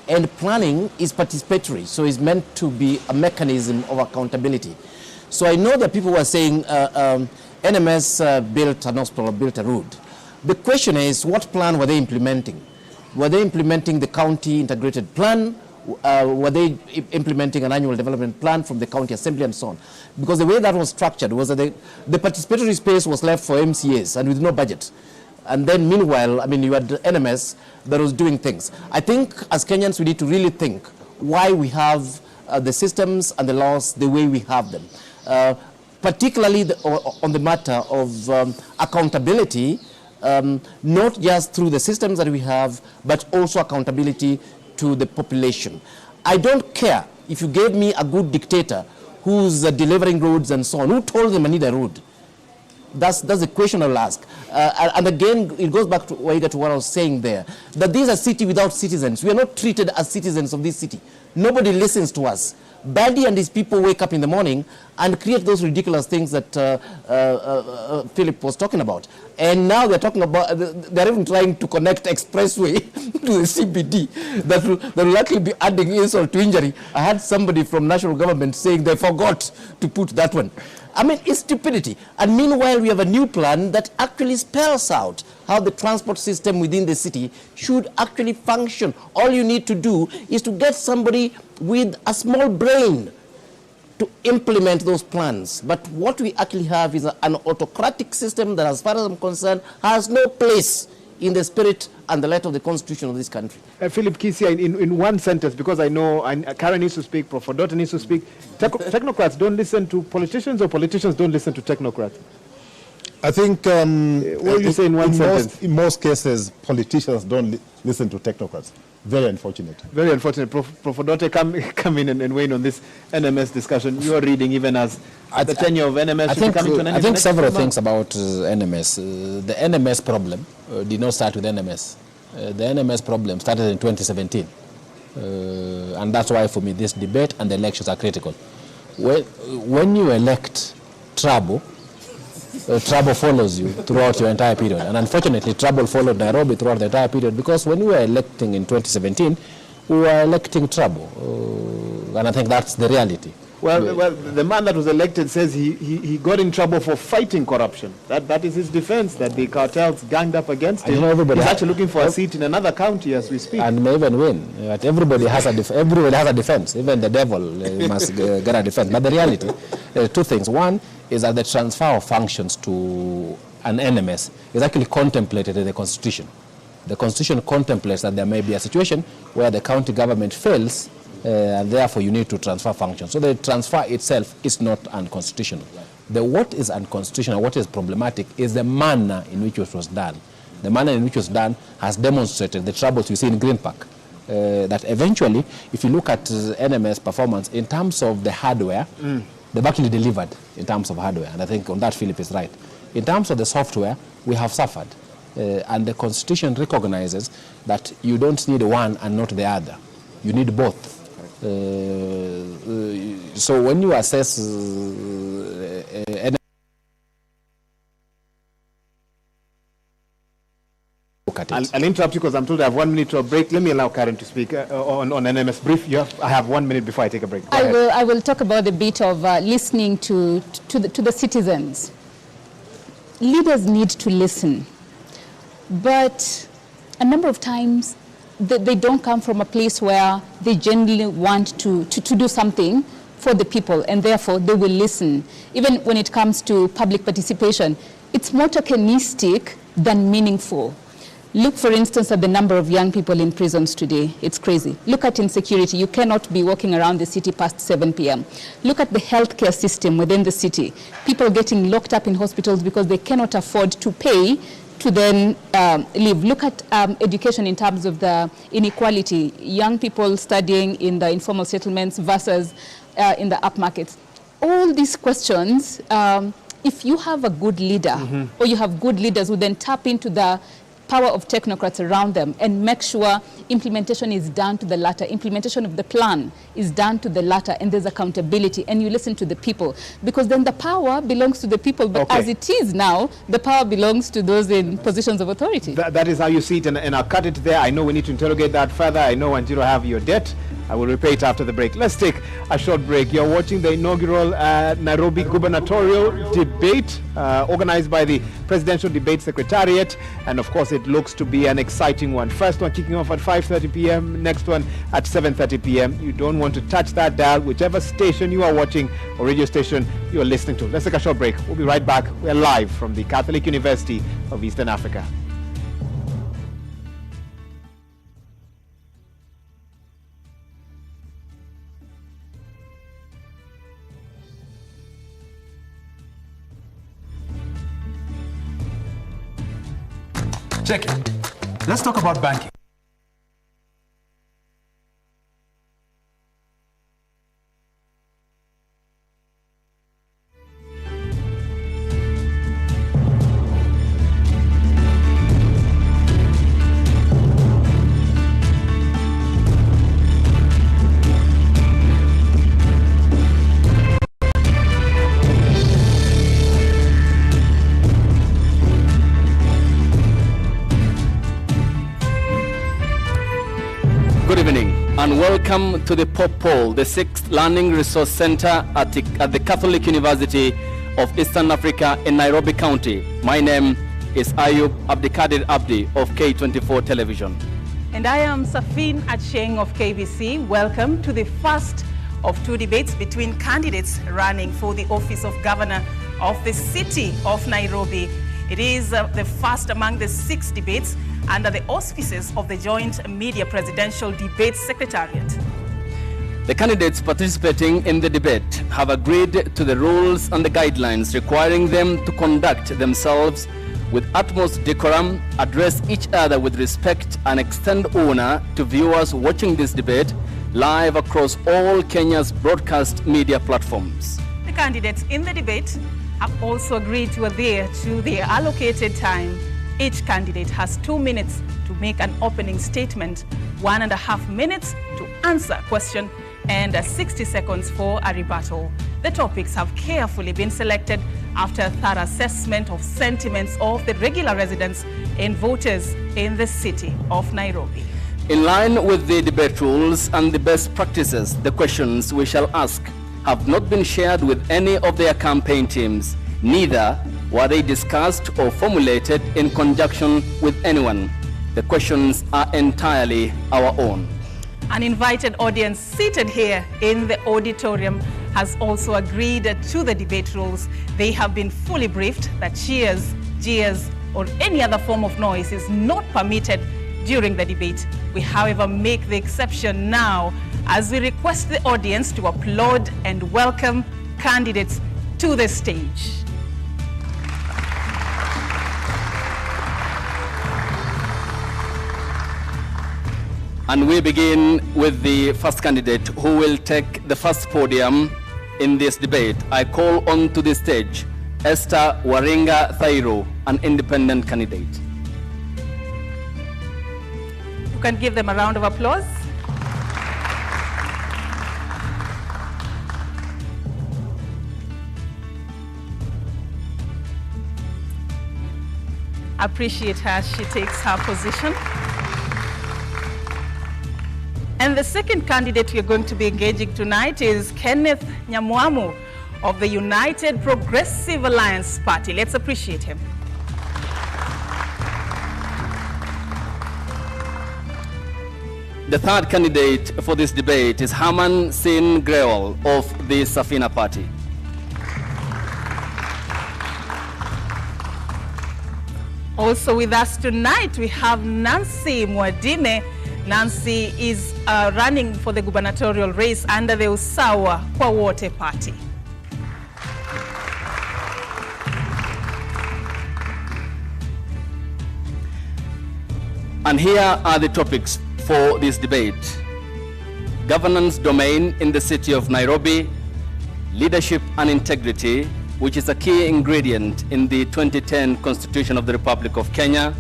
And planning is participatory, so it's meant to be a mechanism of accountability. So I know that people were saying NMS built an hospital or built a road. The question is, what plan were they implementing? Were they implementing the county integrated plan? Were they implementing an annual development plan from the county assembly and so on? Because the way that was structured was that the participatory space was left for MCAs and with no budget. And then meanwhile, I mean, you had NMS that was doing things. I think as Kenyans, we need to really think why we have the systems and the laws the way we have them. Particularly on the matter of accountability, not just through the systems that we have, but also accountability to the population. I don't care if you gave me a good dictator who's delivering roads and so on. Who told them I need a road? That's the question I'll ask. And again, it goes back to what I was saying there, that these are cities without citizens. We are not treated as citizens of this city. Nobody listens to us. Badi and his people wake up in the morning and create those ridiculous things that Philip was talking about. And now they're talking about, they're even trying to connect expressway to the CBD that will actually be adding insult to injury. I had somebody from national government saying they forgot to put that one. I mean, it's stupidity. And meanwhile, we have a new plan that actually spells out how the transport system within the city should actually function. All you need to do is to get somebody with a small brain to implement those plans. But what we actually have is an autocratic system that, as far as I'm concerned, has no place in the spirit and the letter of the Constitution of this country. Philip Kisia, in one sentence, because I know Karen needs to speak, Prof. Odote needs to speak. Technocrats don't listen to politicians, or politicians don't listen to technocrats? I think what do you say in one sentence? In most cases, politicians don't listen to technocrats. Very unfortunate. Very unfortunate. Prof. Odote, come in and weigh in on this NMS discussion. You are reading even as the tenure of NMS should be coming to an end. I think several things about NMS. The NMS problem did not start with NMS. The NMS problem started in 2017. And that's why, for me, this debate and the elections are critical. When you elect trouble, trouble follows you throughout your entire period. And unfortunately, trouble followed Nairobi throughout the entire period, because when we were electing in 2017, we were electing trouble. And I think that's the reality. Well, the man that was elected says he got in trouble for fighting corruption. That is his defense, that the cartels ganged up against him. He's actually looking for a seat in another county as we speak. And may even win. But everybody has a defense. Even the devil must get a defense. But the reality, two things. One is that the transfer of functions to an NMS is actually contemplated in the Constitution. The Constitution contemplates that there may be a situation where the county government fails, and therefore you need to transfer functions. So the transfer itself is not unconstitutional. What is unconstitutional, what is problematic, is the manner in which it was done. The manner in which it was done has demonstrated the troubles you see in Green Park. That eventually, if you look at NMS performance in terms of the hardware, they've actually delivered in terms of hardware. And I think on that, Philip is right. In terms of the software, we have suffered. And the Constitution recognizes that you don't need one and not the other. You need both. So when you assess I'll interrupt you because I'm told I have 1 minute to a break. Let me allow Karen to speak on NMS brief. I have 1 minute before I take a break. I will talk about the bit of listening to the citizens. Leaders need to listen, but a number of times they don't come from a place where they genuinely want to do something for the people, and therefore they will listen. Even when it comes to public participation, it's more tokenistic than meaningful. Look, for instance, at the number of young people in prisons today. It's crazy. Look at insecurity. You cannot be walking around the city past 7 p.m. Look at the healthcare system within the city. People getting locked up in hospitals because they cannot afford to pay to then live. Look at education in terms of the inequality. Young people studying in the informal settlements versus in the upmarkets. All these questions, if you have a good leader, or you have good leaders who then tap into the power of technocrats around them and make sure implementation is done to the latter, implementation of the plan is done to the latter, and there's accountability, and you listen to the people, because then the power belongs to the people. But as it is now, the power belongs to those in positions of authority. That is how you see it, and I'll cut it there. I know we need to interrogate that further. I know until you have your debt, I will repay it after the break. Let's take a short break. You're watching the inaugural Nairobi gubernatorial debate organized by the Presidential Debate Secretariat, and of course it looks to be an exciting one. First one kicking off at 5:30 p.m., next one at 7:30 p.m. You don't want to touch that dial, whichever station you are watching or radio station you are listening to. Let's take a short break. We'll be right back. We're live from the Catholic University of Eastern Africa. Check it. Let's talk about banking. And welcome to the Pop Poll, the 6th Learning Resource Center at the Catholic University of Eastern Africa in Nairobi County. My name is Ayub Abdikadir Abdi of K24 Television. And I am Safin Acheng of KBC. Welcome to the first of 2 debates between candidates running for the office of Governor of the city of Nairobi. It is the first among the 6 debates under the auspices of the Joint Media Presidential Debate Secretariat. The candidates participating in the debate have agreed to the rules and the guidelines requiring them to conduct themselves with utmost decorum, address each other with respect, and extend honor to viewers watching this debate live across all Kenya's broadcast media platforms. The candidates in the debate have also agreed to adhere to their allocated time. Each candidate has 2 minutes to make an opening statement, 1.5 minutes to answer a question, and 60 seconds for a rebuttal. The topics have carefully been selected after a thorough assessment of sentiments of the regular residents and voters in the city of Nairobi. In line with the debate rules and the best practices, the questions we shall ask have not been shared with any of their campaign teams. Neither were they discussed or formulated in conjunction with anyone. The questions are entirely our own. An invited audience seated here in the auditorium has also agreed to the debate rules. They have been fully briefed that cheers, jeers, or any other form of noise is not permitted during the debate. We, however, make the exception now as we request the audience to applaud and welcome candidates to the stage. And we begin with the first candidate who will take the first podium in this debate. I call on to the stage Esther Waringa Thairu, an independent candidate. You can give them a round of applause. Appreciate her as she takes her position. And the second candidate we're going to be engaging tonight is Kenneth Nyamwamu of the United Progressive Alliance Party. Let's appreciate him. The third candidate for this debate is Herman Sin Grewal of the Safina Party. Also with us tonight, we have Nancy Mwadime. Nancy is running for the gubernatorial race under the Usawa kwa Wote party. And here are the topics for this debate. Governance domain in the city of Nairobi, leadership and integrity, which is a key ingredient in the 2010 Constitution of the Republic of Kenya.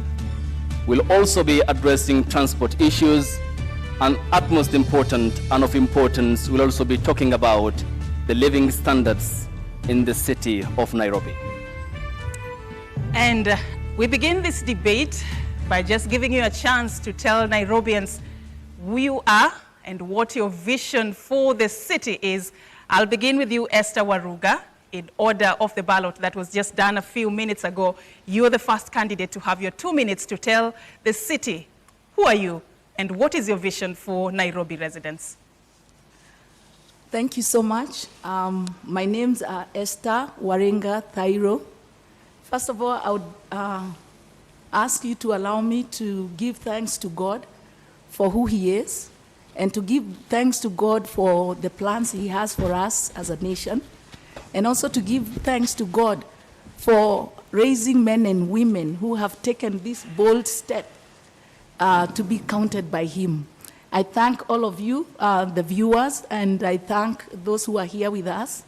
We'll also be addressing transport issues, and utmost important and of importance, we'll also be talking about the living standards in the city of Nairobi. And we begin this debate by just giving you a chance to tell Nairobians who you are and what your vision for the city is. I'll begin with you, Esther Waruga, in order of the ballot that was just done a few minutes ago. You're the first candidate to have your 2 minutes to tell the city who are you and what is your vision for Nairobi residents. Thank you so much. My name's Esther Warenga Thairo. First of all, I would ask you to allow me to give thanks to God for who He is, and to give thanks to God for the plans He has for us as a nation, and also to give thanks to God for raising men and women who have taken this bold step to be counted by Him. I thank all of you, the viewers, and I thank those who are here with us.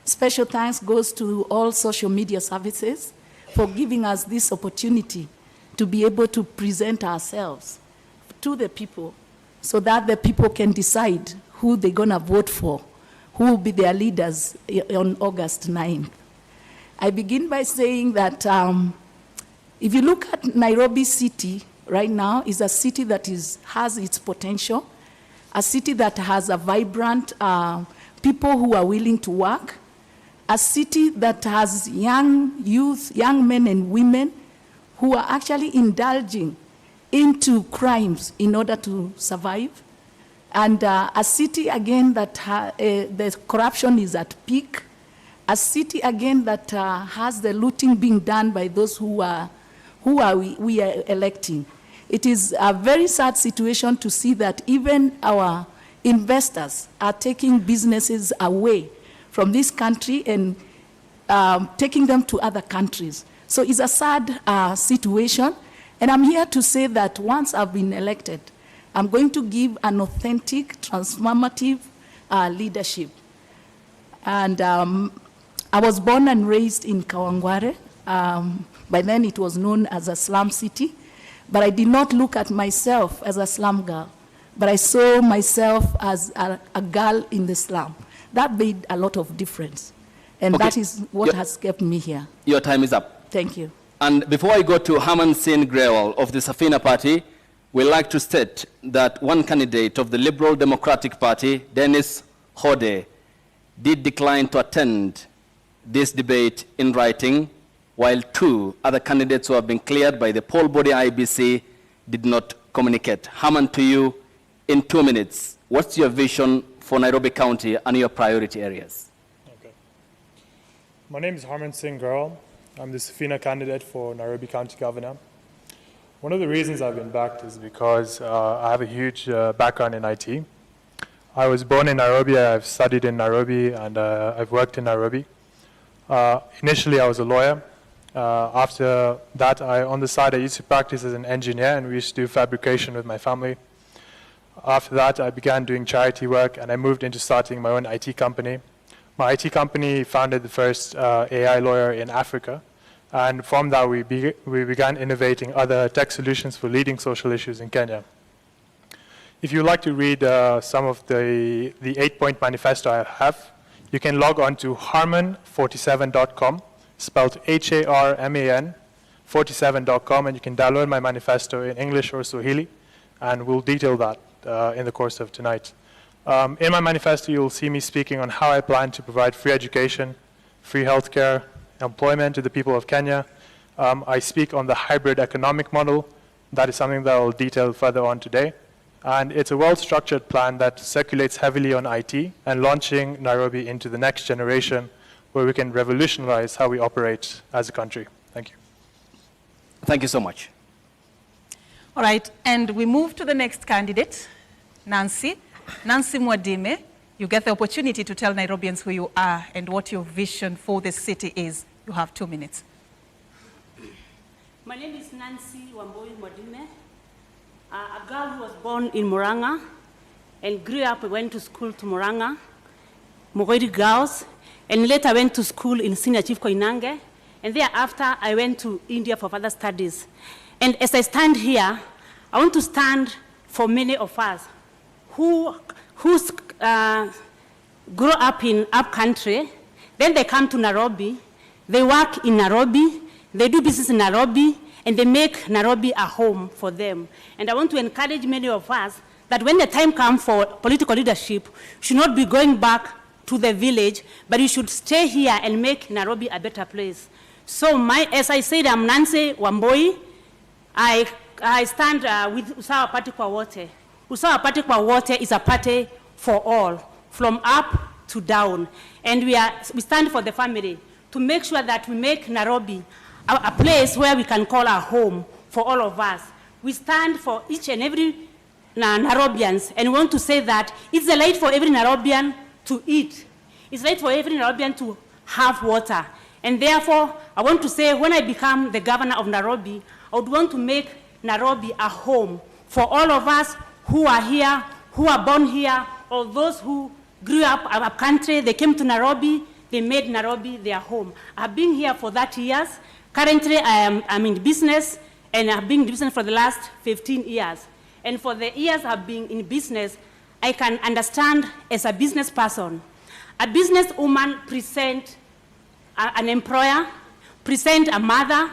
Special thanks goes to all social media services for giving us this opportunity to be able to present ourselves to the people so that the people can decide who they're going to vote for, who will be their leaders on August 9th. I begin by saying that if you look at Nairobi City right now, is a city that has its potential, a city that has a vibrant people who are willing to work, a city that has young youth, young men and women who are actually indulging into crimes in order to survive, and a city again that the corruption is at peak, a city again that has the looting being done by those we are electing. It is a very sad situation to see that even our investors are taking businesses away from this country and taking them to other countries. So it's a sad situation, and I'm here to say that once I've been elected, I'm going to give an authentic, transformative leadership. And I was born and raised in Kawangware. By then it was known as a slum city, but I did not look at myself as a slum girl, but I saw myself as a girl in the slum. That made a lot of difference, and that is what has kept me here. Your time is up. Thank you. And before I go to Herman Singh Grewal of the Safina Party, we'd like to state that one candidate of the Liberal Democratic Party, Dennis Hode, did decline to attend this debate in writing, while 2 other candidates who have been cleared by the poll body IBC did not communicate. Herman, to you in 2 minutes. What's your vision for Nairobi County and your priority areas? Okay. My name is Herman Singh Grewal. I'm the Safina candidate for Nairobi County Governor. One of the reasons I've been backed is because I have a huge background in IT. I was born in Nairobi, I've studied in Nairobi, and I've worked in Nairobi. Initially, I was a lawyer. After that, on the side, I used to practice as an engineer, and we used to do fabrication with my family. After that, I began doing charity work, and I moved into starting my own IT company. My IT company founded the first AI lawyer in Africa, and from that we began innovating other tech solutions for leading social issues in Kenya. If you'd like to read some of the 8-point manifesto I have, you can log on to harman47.com, spelled Harman 47.com, and you can download my manifesto in English or Swahili, and we'll detail that in the course of tonight. In my manifesto, you'll see me speaking on how I plan to provide free education, free healthcare, employment to the people of Kenya. I speak on the hybrid economic model. That is something that I'll detail further on today. And it's a well-structured plan that circulates heavily on IT and launching Nairobi into the next generation where we can revolutionize how we operate as a country. Thank you. Thank you so much. All right, and we move to the next candidate, Nancy. Nancy Mwadime, you get the opportunity to tell Nairobians who you are and what your vision for the city is. You have 2 minutes. My name is Nancy Mwadime, a girl who was born in Murang'a and grew up, went to school to Murang'a, Mogori Girls, and later went to school in Senior Chief Koinange, and thereafter I went to India for further studies. And as I stand here, I want to stand for many of us who grow up in up country, then they come to Nairobi, they work in Nairobi, they do business in Nairobi, and they make Nairobi a home for them. And I want to encourage many of us that when the time comes for political leadership, should not be going back to the village, but you should stay here and make Nairobi a better place. So as I said, I'm Nancy Wamboi. I stand with Usawa Party kwa Wote. Usawa Party kwa Wote is a party for all, from up to down. And we stand for the family to make sure that we make Nairobi a place where we can call our home for all of us. We stand for each and every Nairobians, and we want to say that it's a right for every Nairobian to eat. It's right for every Nairobian to have water. And therefore, I want to say, when I become the governor of Nairobi, I would want to make Nairobi a home for all of us who are here, who are born here, or those who grew up in a country, they came to Nairobi, they made Nairobi their home. I've been here for 30 years. Currently, I'm in business, and I've been in business for the last 15 years. And for the years I've been in business, I can understand as a business person. A businesswoman present an employer, present a mother,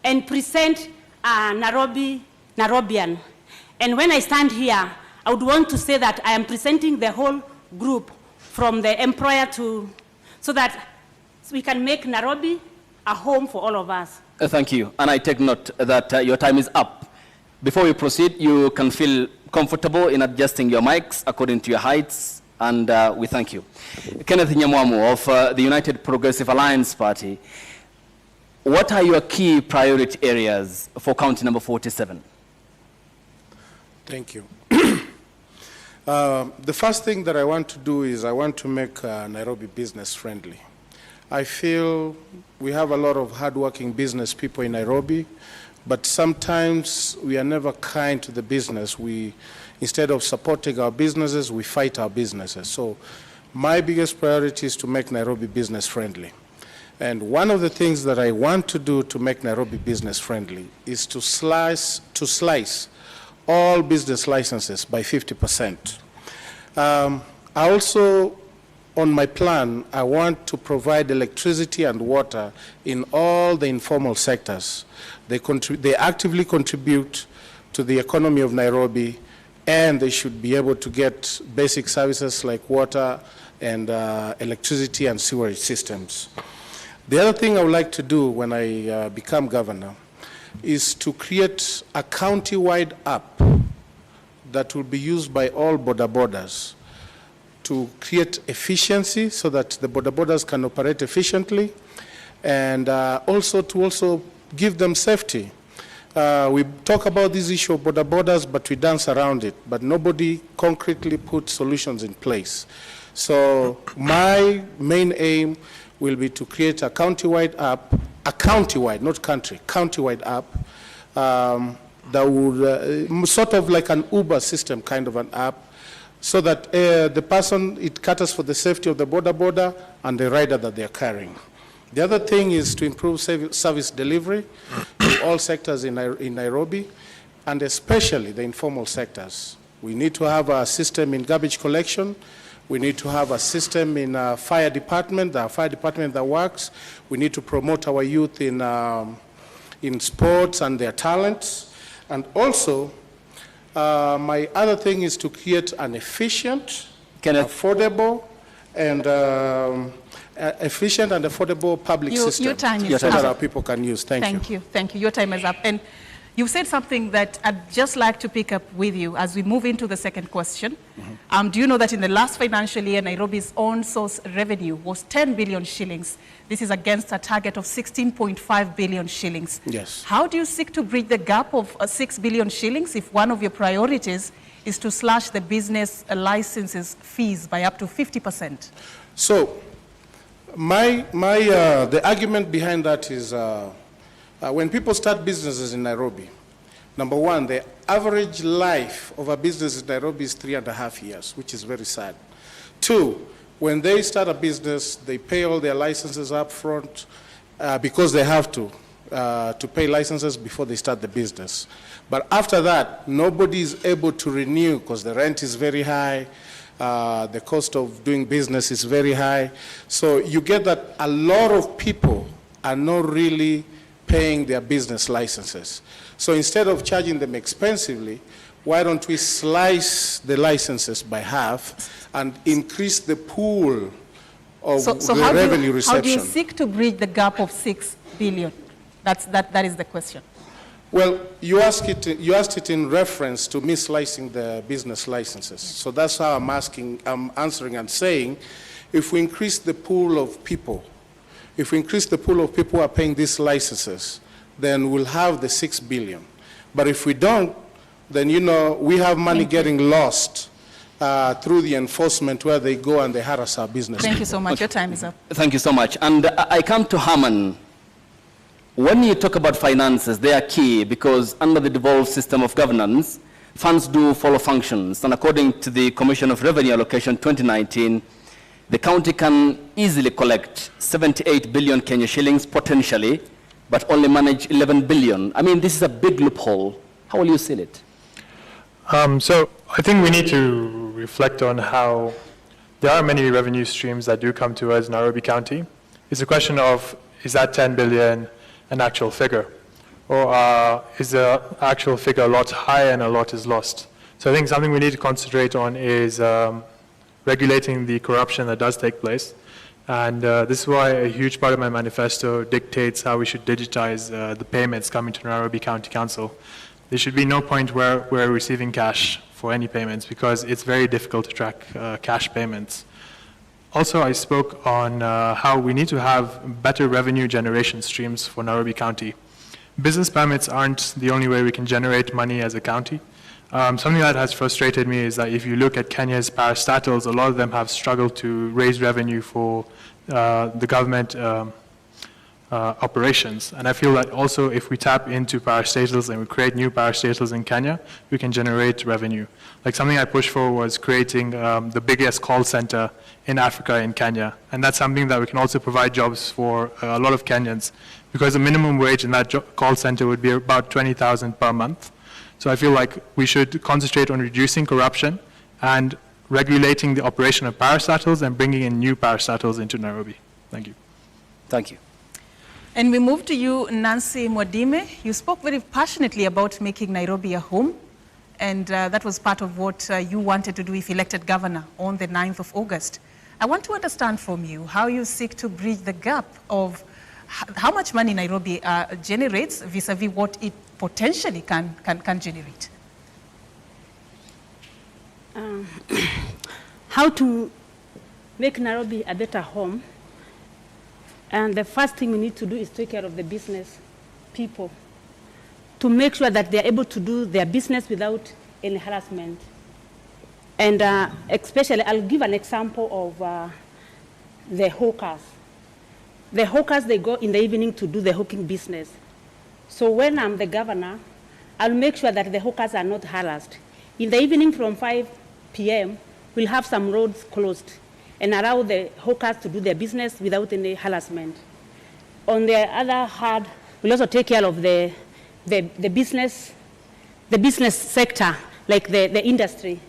and present a Nairobian. And when I stand here, I would want to say that I am presenting the whole group from the employer so that we can make Nairobi a home for all of us. Thank you. And I take note that your time is up. Before we proceed, you can feel comfortable in adjusting your mics according to your heights, and we thank you. Kenneth Nyamwamu of the United Progressive Alliance Party, what are your key priority areas for county number 47? Thank you. The first thing that I want to do is I want to make Nairobi business friendly. I feel we have a lot of hardworking business people in Nairobi, but sometimes we are never kind to the business. Instead of supporting our businesses, we fight our businesses. So my biggest priority is to make Nairobi business friendly. And one of the things that I want to do to make Nairobi business friendly is to slice all business licenses by 50%. I also, on my plan, I want to provide electricity and water in all the informal sectors. They actively contribute to the economy of Nairobi, and they should be able to get basic services like water and electricity and sewerage systems. The other thing I would like to do when I become governor is to create a county-wide app that will be used by all border borders to create efficiency so that the border borders can operate efficiently, and also to give them safety. We talk about this issue of border borders, but we dance around it, but nobody concretely put solutions in place. So my main aim will be to create a county-wide app, a county-wide, not country, county-wide app that would sort of like an Uber system kind of an app, so that the person, it caters for the safety of the border and the rider that they're carrying. The other thing is to improve service delivery to all sectors in Nairobi, and especially the informal sectors. We need to have a system in garbage collection. We need to have a system in fire department, the fire department that works. We need to promote our youth in sports and their talents. And also, my other thing is to create an efficient, affordable, and public system your time is so up. that our people can use. Thank you. Thank you. Your time is up. And You said something that I'd just like to pick up with you as we move into the second question. Do you know that in the last financial year, Nairobi's own source revenue was 10 billion shillings? This is against a target of 16.5 billion shillings. Yes. How do you seek to bridge the gap of 6 billion shillings if one of your priorities is to slash the business licenses fees by up to 50%? So, the argument behind that is when people start businesses in Nairobi, number one, the average life of a business in Nairobi is 3.5 years, which is very sad. Two, when they start a business, they pay all their licenses up front because they have to pay licenses before they start the business. But after that, nobody is able to renew because the rent is very high. The cost of doing business is very high. So you get that a lot of people are not really paying their business licenses. So instead of charging them expensively, why don't we slice the licenses by half and increase the pool of the revenue reception? How do you seek to bridge the gap of 6 billion? That is the question. Well, you asked it in reference to me slicing the business licenses. So that's how I'm answering and saying, if we increase the pool of people, who are paying these licenses, then we'll have the 6 billion. But if we don't, then, we have money getting lost through the enforcement where they go and they harass our business. Thank you so much. Your time is up. Thank you so much. And I come to Herman. When you talk about finances, they are key because under the devolved system of governance, funds do follow functions. And according to the Commission of Revenue Allocation 2019, the county can easily collect 78 billion Kenya shillings potentially, but only manage 11 billion. I mean, this is a big loophole. How will you seal it? So I think we need to reflect on how there are many revenue streams that do come to us in Nairobi County. It's a question of, is that 10 billion an actual figure? Or is the actual figure a lot higher and a lot is lost? So I think something we need to concentrate on is regulating the corruption that does take place. And this is why a huge part of my manifesto dictates how we should digitize the payments coming to Nairobi County Council. There should be no point where we're receiving cash for any payments because it's very difficult to track cash payments. Also, I spoke on how we need to have better revenue generation streams for Nairobi County. Business permits aren't the only way we can generate money as a county. Something that has frustrated me is that if you look at Kenya's parastatals, a lot of them have struggled to raise revenue for the government operations. And I feel that also if we tap into parastatals and we create new parastatals in Kenya, we can generate revenue. Like something I pushed for was creating the biggest call center in Africa in Kenya. And that's something that we can also provide jobs for a lot of Kenyans because the minimum wage in that call center would be about 20,000 per month. So I feel like we should concentrate on reducing corruption and regulating the operation of parastatals and bringing in new parastatals into Nairobi. Thank you. Thank you. And we move to you, Nancy Mwadime. You spoke very passionately about making Nairobi a home, and that was part of what you wanted to do if elected governor on the 9th of August. I want to understand from you how you seek to bridge the gap of how much money Nairobi generates vis-a-vis what it potentially can generate. How to make Nairobi a better home. And the first thing we need to do is take care of the business people to make sure that they're able to do their business without any harassment. And especially, I'll give an example of the hawkers. The hawkers, they go in the evening to do the hawking business. So when I'm the governor, I'll make sure that the hawkers are not harassed. In the evening from 5 p.m., we'll have some roads closed and allow the hawkers to do their business without any harassment. On the other hand, we'll also take care of the business sector, like the industry.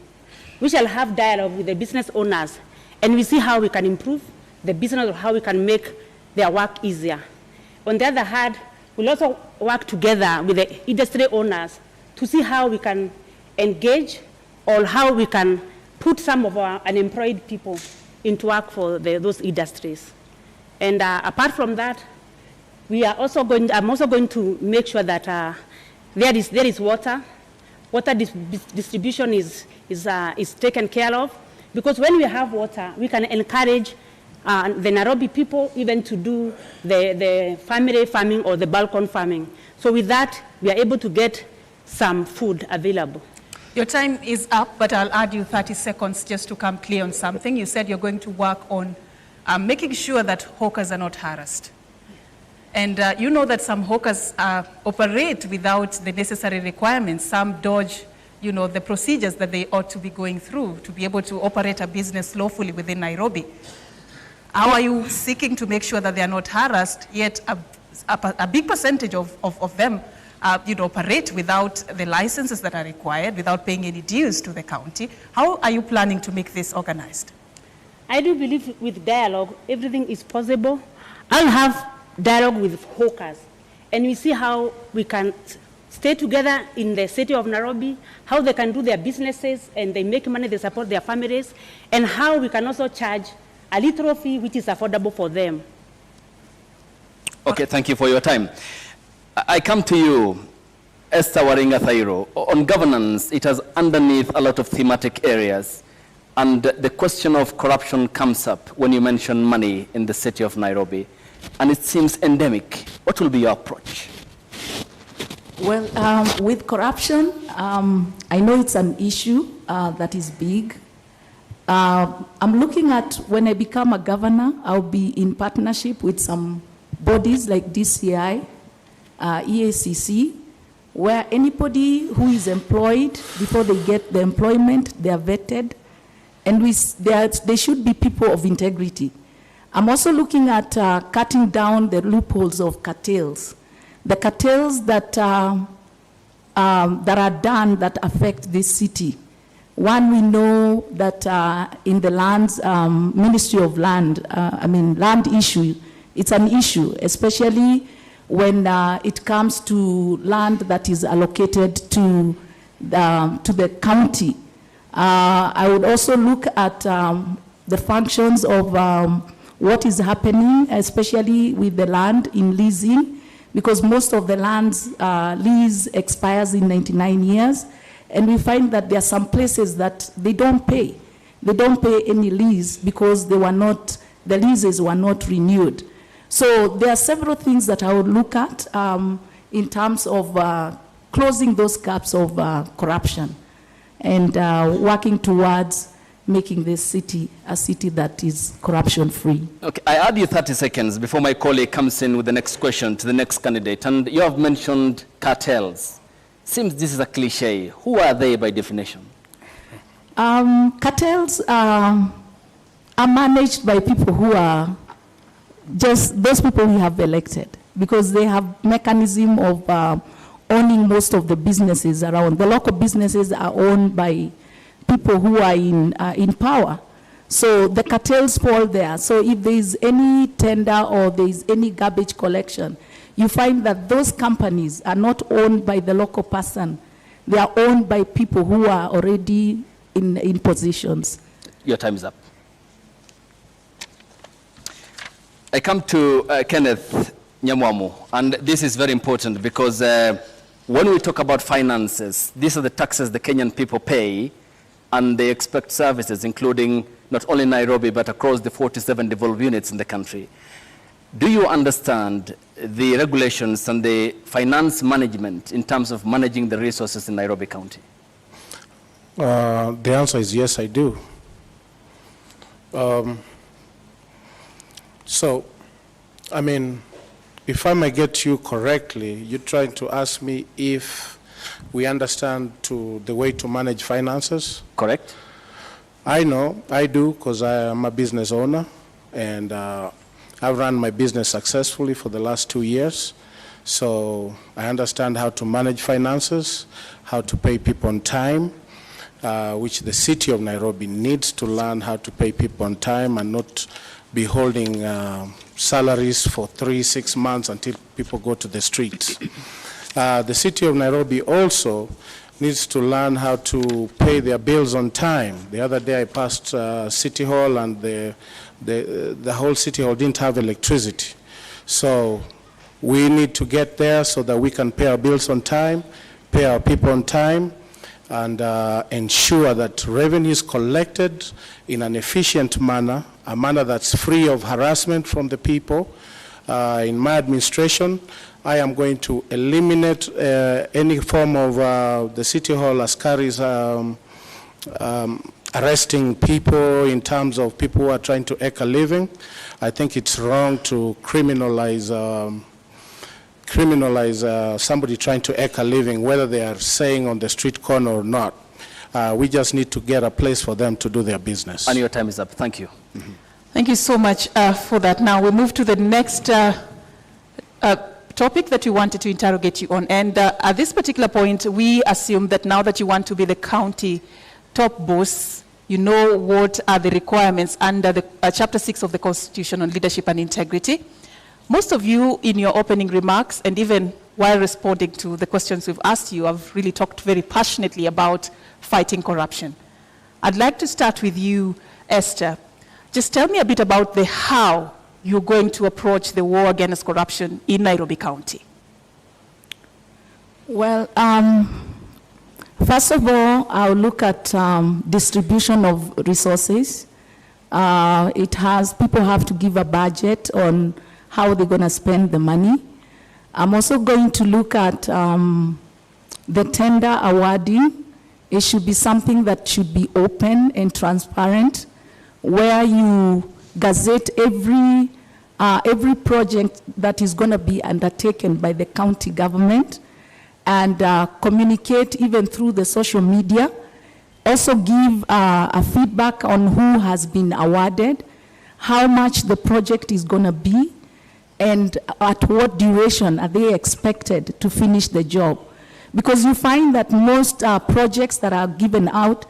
We shall have dialogue with the business owners, and we see how we can improve the business or how we can make their work easier. On the other hand, we'll also work together with the industry owners to see how we can engage or how we can put some of our unemployed people into work for those industries. And apart from that, I'm also going to make sure that there is water. Water distribution is taken care of. Because when we have water, we can encourage the Nairobi people even to do the family farming or the balcony farming. So with that, we are able to get some food available. Your time is up, but I'll add you 30 seconds just to come clear on something. You said you're going to work on making sure that hawkers are not harassed. And you know that some hawkers operate without the necessary requirements. Some dodge, you know, the procedures that they ought to be going through to be able to operate a business lawfully within Nairobi. How are you seeking to make sure that they are not harassed, yet a big percentage of them you know, operate without the licenses that are required, without paying any dues to the county? How are you planning to make this organized? I do believe with dialogue, everything is possible. I'll have dialogue with hawkers, and we see how we can stay together in the city of Nairobi, how they can do their businesses and they make money, they support their families, and how we can also charge a little fee which is affordable for them. Okay, thank you for your time. I come to you, Esther Waringa Thairo. On governance, it has underneath a lot of thematic areas, and the question of corruption comes up when you mention money in the city of Nairobi, and it seems endemic. What will be your approach? Well, with corruption, I know it's an issue that is big. I'm looking at when I become a governor, I'll be in partnership with some bodies like DCI, EACC, where anybody who is employed, before they get the employment, they are vetted, and they should be people of integrity. I'm also looking at cutting down the loopholes of cartels. The cartels that are done that affect this city. One, we know that in the lands, Ministry of Land, land issue, it's an issue, especially when it comes to land that is allocated to the county. I would also look at the functions of what is happening, especially with the land in leasing, because most of the land's lease expires in 99 years, and we find that there are some places that they don't pay. They don't pay any lease because the leases were not renewed. So there are several things that I would look at in terms of closing those gaps of corruption and working towards making this city a city that is corruption-free. Okay, I add you 30 seconds before my colleague comes in with the next question to the next candidate. And you have mentioned cartels. Seems this is a cliche. Who are they by definition? Cartels are managed by people who are just those people we have elected, because they have mechanism of owning most of the businesses around. The local businesses are owned by people who are in power. So the cartels fall there. So if there is any tender or there is any garbage collection, you find that those companies are not owned by the local person. They are owned by people who are already in positions. Your time is up. I come to Kenneth Nyamwamu, and this is very important because when we talk about finances, these are the taxes the Kenyan people pay, and they expect services, including not only Nairobi, but across the 47 devolved units in the country. Do you understand the regulations and the finance management in terms of managing the resources in Nairobi County? The answer is yes, I do. So, I mean, if I may get you correctly, you're trying to ask me if we understand the way to manage finances? Correct. I know, I do, because I am a business owner, and I've run my business successfully for the last 2 years. So I understand how to manage finances, how to pay people on time, which the city of Nairobi needs to learn how to pay people on time and not be holding salaries for 3-6 months until people go to the streets. The city of Nairobi also needs to learn how to pay their bills on time. The other day I passed City Hall, and the whole City Hall didn't have electricity. So We need to get there so that we can pay our bills on time, pay our people on time, and ensure that revenue is collected in an efficient manner, a manner that's free of harassment from the people. In my administration, I am going to eliminate any form of the City Hall Askaris arresting people in terms of people who are trying to make a living. I think it's wrong to criminalize somebody trying to make a living, whether they are saying on the street corner or not. We just need to get a place for them to do their business. And your time is up. Thank you. Mm-hmm. Thank you so much for that. Now we move to the next topic that we wanted to interrogate you on. And at this particular point, we assume that now that you want to be the county top boss, you know what are the requirements under the Chapter 6 of the Constitution on leadership and integrity. Most of you, in your opening remarks, and even while responding to the questions we've asked you, have really talked very passionately about fighting corruption. I'd like to start with you, Esther. Just tell me a bit about the how you're going to approach the war against corruption in Nairobi County. Well, first of all, I'll look at distribution of resources. People have to give a budget on how they're going to spend the money. I'm also going to look at the tender awarding. It should be something that should be open and transparent, where you gazette every project that is going to be undertaken by the county government, and communicate even through the social media. Also give a feedback on who has been awarded, how much the project is going to be, and at what duration are they expected to finish the job. Because you find that most projects that are given out,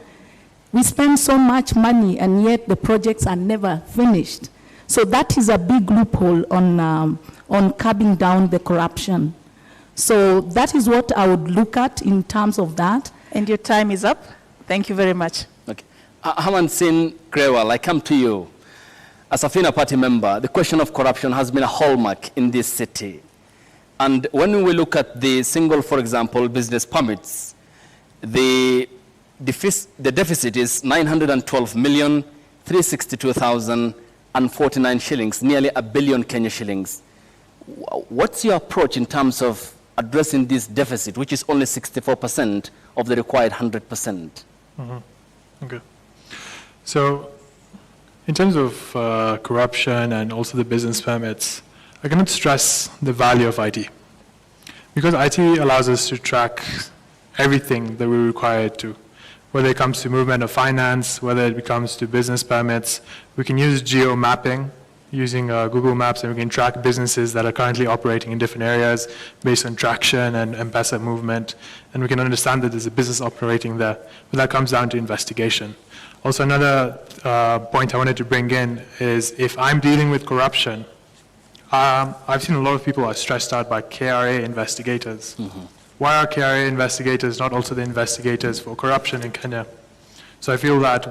we spend so much money and yet the projects are never finished. So that is a big loophole on curbing down the corruption. So that is what I would look at in terms of that. And your time is up. Thank you very much. Okay. Haman Sin Grewal, I come to you. As a FINA party member, the question of corruption has been a hallmark in this city. And when we look at the single, for example, business permits, the deficit is 912,362,049 shillings, nearly a billion Kenya shillings. What's your approach in terms of addressing this deficit, which is only 64% of the required 100%? Mm-hmm. Okay. So, in terms of corruption and also the business permits, I cannot stress the value of IT. Because IT allows us to track everything that we're required to. Whether it comes to movement of finance, whether it comes to business permits, we can use geo mapping using Google Maps, and we can track businesses that are currently operating in different areas based on traction and M-Pesa movement, and we can understand that there's a business operating there. But that comes down to investigation. Also, another point I wanted to bring in is if I'm dealing with corruption, I've seen a lot of people are stressed out by KRA investigators. Mm-hmm. Why are KRA investigators not also the investigators for corruption in Kenya? So I feel that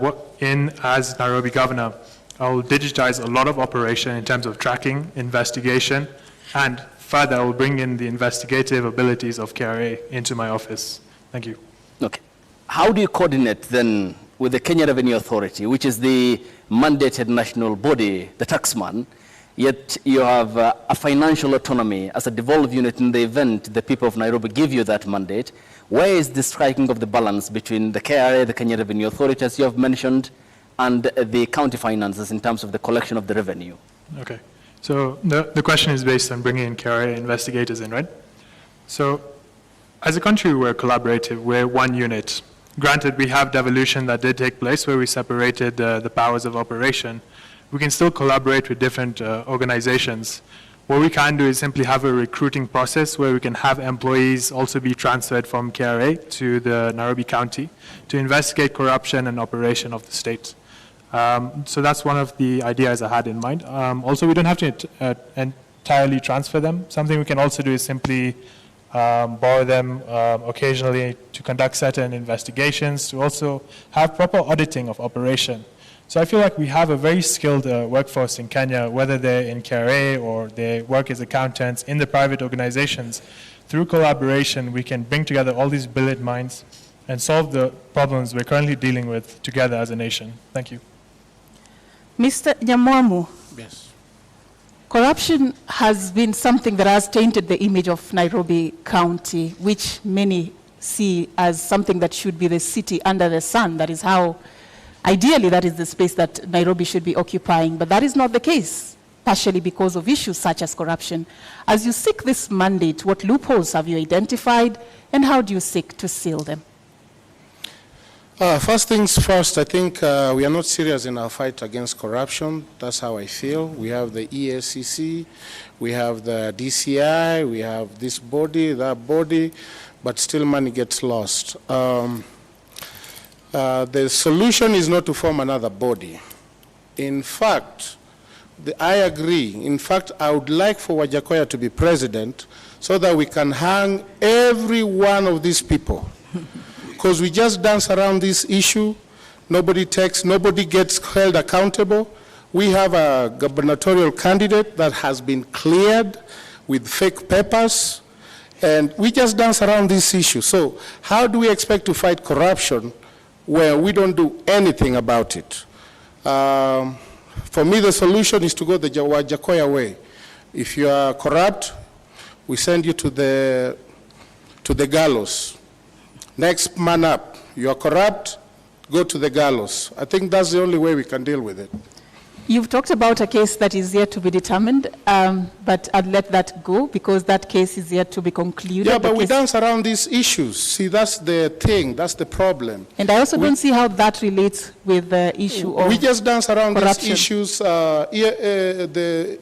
as Nairobi governor, I will digitize a lot of operation in terms of tracking, investigation, and further I will bring in the investigative abilities of KRA into my office. Thank you. Okay. How do you coordinate then with the Kenya Revenue Authority, which is the mandated national body, the taxman, yet you have a financial autonomy as a devolved unit in the event the people of Nairobi give you that mandate? Where is the striking of the balance between the KRA, the Kenya Revenue Authority, as you have mentioned, and the county finances in terms of the collection of the revenue? Okay. So the question is based on bringing in KRA investigators in, right? So as a country, we're collaborative. We're one unit. Granted, we have devolution that did take place where we separated the powers of operation. We can still collaborate with different organizations. What we can do is simply have a recruiting process where we can have employees also be transferred from KRA to the Nairobi County to investigate corruption and operation of the state. So that's one of the ideas I had in mind. Also, we don't have to entirely transfer them. Something we can also do is simply borrow them occasionally to conduct certain investigations, to also have proper auditing of operation. So I feel like we have a very skilled workforce in Kenya, whether they're in KRA or they work as accountants in the private organizations. Through collaboration, we can bring together all these brilliant minds and solve the problems we're currently dealing with together as a nation. Thank you. Mr. Nyamwamu, Yes. corruption has been something that has tainted the image of Nairobi County, which many see as something that should be the city under the sun. That is how, ideally, that is the space that Nairobi should be occupying. But that is not the case, partially because of issues such as corruption. As you seek this mandate, what loopholes have you identified, and how do you seek to seal them? First things first, I think we are not serious in our fight against corruption. That's how I feel. We have the EACC, we have the DCI, we have this body, that body, but still money gets lost. The solution is not to form another body. In fact, I agree. In fact, I would like for Wajakoya to be president so that we can hang every one of these people. Because we just dance around this issue, nobody gets held accountable. We have a gubernatorial candidate that has been cleared with fake papers, and we just dance around this issue. So how do we expect to fight corruption where we don't do anything about it? For me, the solution is to go the Wajakoya way. If you are corrupt, we send you to the gallows. Next man up. You are corrupt, go to the gallows. I think that's the only way we can deal with it. You've talked about a case that is yet to be determined, but I'd let that go because that case is yet to be concluded. Yeah, but we dance around these issues. See, that's the thing, that's the problem. And I also don't see how that relates with the issue of we just dance around corruption. these issues. The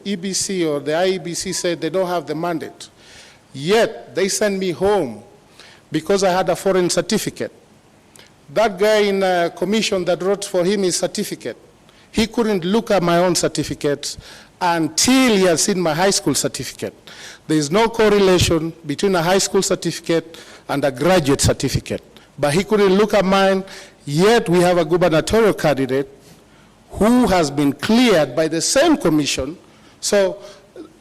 EBC or the IEBC said they don't have the mandate. Yet, they send me home because I had a foreign certificate. That guy in a commission that wrote for him his certificate, he couldn't look at my own certificates until he had seen my high school certificate. There is no correlation between a high school certificate and a graduate certificate. But he couldn't look at mine, yet we have a gubernatorial candidate who has been cleared by the same commission. So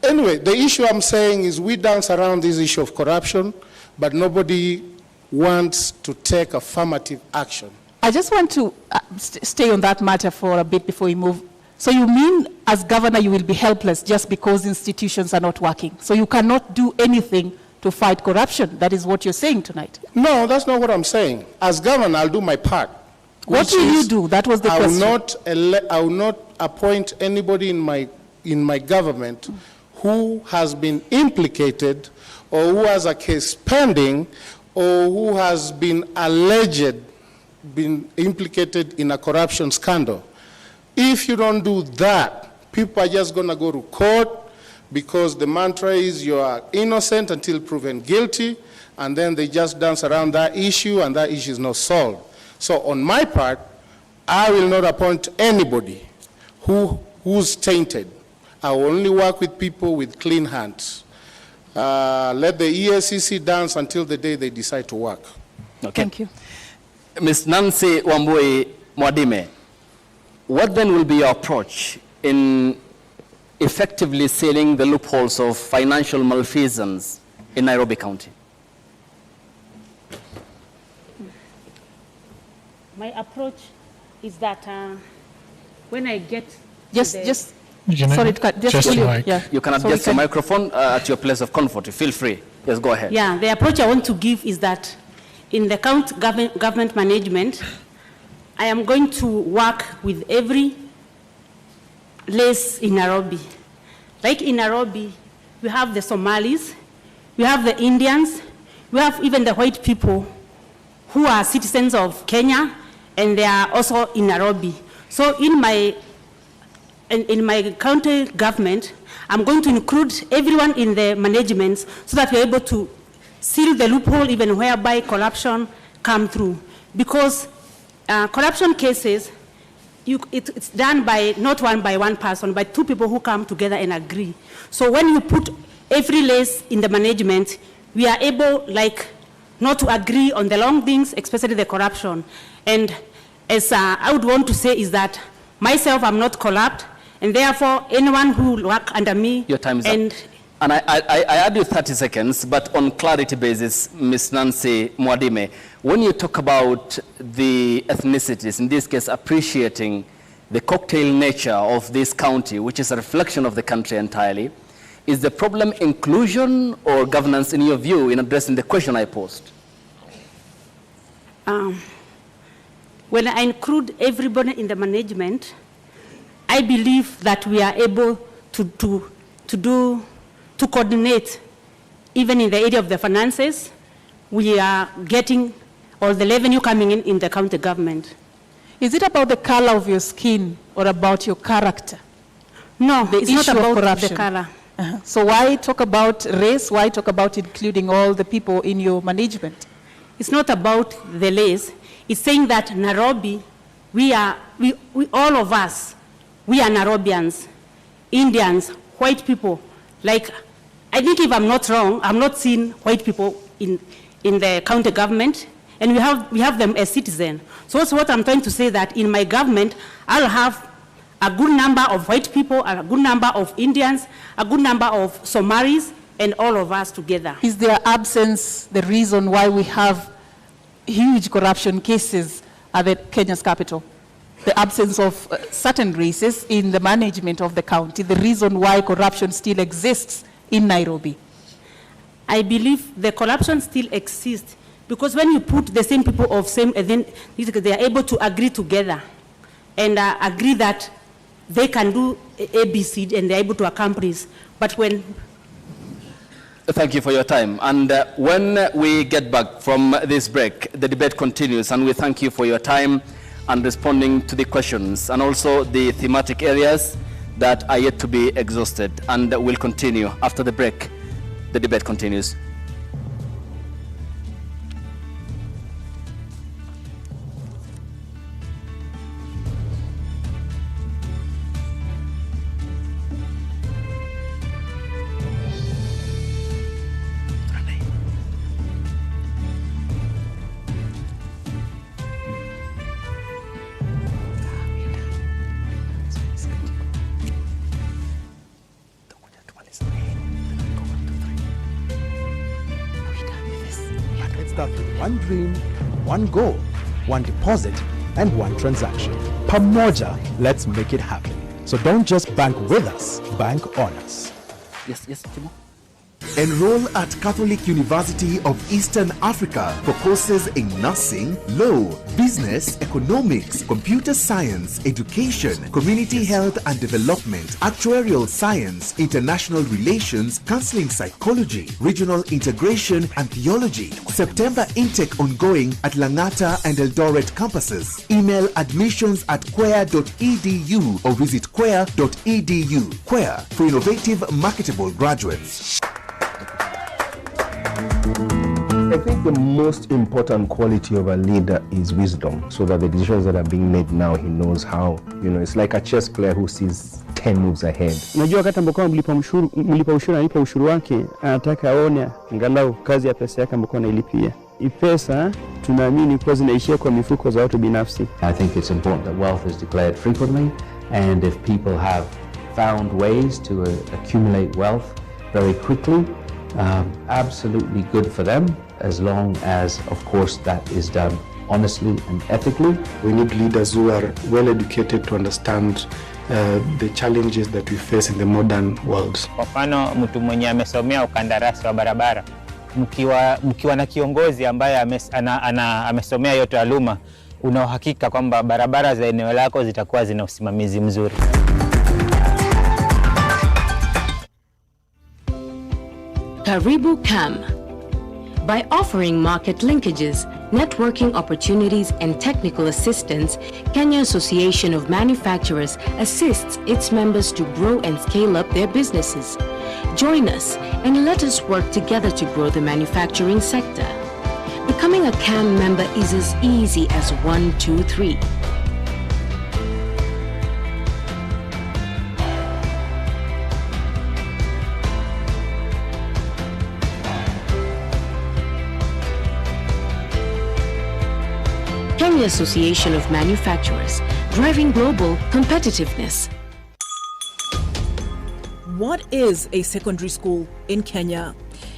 anyway, the issue I'm saying is we dance around this issue of corruption, but nobody wants to take affirmative action. I just want to stay on that matter for a bit before we move. So you mean as governor you will be helpless just because institutions are not working? So you cannot do anything to fight corruption? That is what you're saying tonight? No, that's not what I'm saying. As governor, I'll do my part. What will you do? That was the question. I will not appoint anybody in my government who has been implicated or who has a case pending or who has been implicated in a corruption scandal. If you don't do that, people are just going to go to court because the mantra is you are innocent until proven guilty, and then they just dance around that issue and that issue is not solved. So on my part, I will not appoint anybody who's tainted. I will only work with people with clean hands. Let the EACC dance until the day they decide to work. Okay. Thank you. Ms. Nancy Wambui Mwadime, what then will be your approach in effectively sealing the loopholes of financial malfeasance in Nairobi County? My approach is that when I get just You can adjust your microphone at your place of comfort. Feel free. Yes, go ahead. Yeah, the approach I want to give is that in the county government management, I am going to work with every place in Nairobi. Like in Nairobi, we have the Somalis, we have the Indians, we have even the white people who are citizens of Kenya, and they are also in Nairobi. So in my county government, I'm going to include everyone in the management so that we're able to seal the loophole even whereby corruption come through. Because corruption cases, it's done by not one person, but two people who come together and agree. So when you put every lace in the management, we are able not to agree on the long things, especially the corruption. And as I would want to say is that Myself, I'm not corrupt, and therefore anyone who will work under me. Your time is up. And I add you 30 seconds, but on clarity basis, Ms. Nancy Mwadime, when you talk about the ethnicities, in this case appreciating the cocktail nature of this county, which is a reflection of the country entirely, is the problem inclusion or governance in your view in addressing the question I posed? When I include everybody in the management, I believe that we are able to coordinate, even in the area of the finances. We are getting all the revenue coming in the county government. Is it about the color of your skin or about your character? No, it's not about corruption. the color. So why talk about race? Why talk about including all the people in your management? It's not about the race. It's saying that Nairobi, we all of us, we are Nairobians, Indians, white people. Like, I think if I'm not wrong, I'm not seeing white people in the county government, and we have them as citizens. So that's what I'm trying to say, that in my government, I'll have a good number of white people, a good number of Indians, a good number of Somalis, and all of us together. Is their absence the reason why we have huge corruption cases at Kenya's capital? The absence of certain races in the management of the county, the reason why corruption still exists in Nairobi? I believe the corruption still exists because when you put the same people of same, then they are able to agree together and agree that they can do ABC and they're able to accomplish. But when... Thank you for your time. And when we get back from this break, the debate continues, and we thank you for your time and responding to the questions and also the thematic areas that are yet to be exhausted. And we'll continue after the break. The debate continues. Start with one dream, one goal, one deposit, and one transaction. Pamoja, let's make it happen. So don't just bank with us, bank on us. Yes, Timo. Enroll at Catholic University of Eastern Africa for courses in nursing, law, business, economics, computer science, education, community health and development, actuarial science, international relations, counseling psychology, regional integration and theology. September intake ongoing at Langata and Eldoret campuses. Email admissions@quer.edu or visit quer.edu. Quer, for innovative, marketable graduates. I think the most important quality of a leader is wisdom, so that the decisions that are being made now, he knows how, it's like a chess player who sees 10 moves ahead. Unajua wakati ambapo mlipa ushuru wake, anataka aone angalau kazi ya pesa yake ambayo anailipia. Pesa tunaamini kwa zinaishia kwa mifuko za watu binafsi. I think it's important that wealth is declared frequently, and if people have found ways to accumulate wealth very quickly, absolutely good for them, as long as, of course, that is done honestly and ethically. We need leaders who are well educated to understand the challenges that we face in the modern world. Kwa mfano, mtu mwenye amesomea ukandarasi wa barabara, mkiwa na kiongozi ambaye amesomea hiyo taaluma, una uhakika kwamba barabara za eneo lako zitakuwa zina usimamizi mzuri. Karibu CAM. By offering market linkages, networking opportunities, and technical assistance, Kenya Association of Manufacturers assists its members to grow and scale up their businesses. Join us and let us work together to grow the manufacturing sector. Becoming a CAM member is as easy as 1, 2, 3. Kenya Association of Manufacturers, driving global competitiveness. What is a secondary school in Kenya?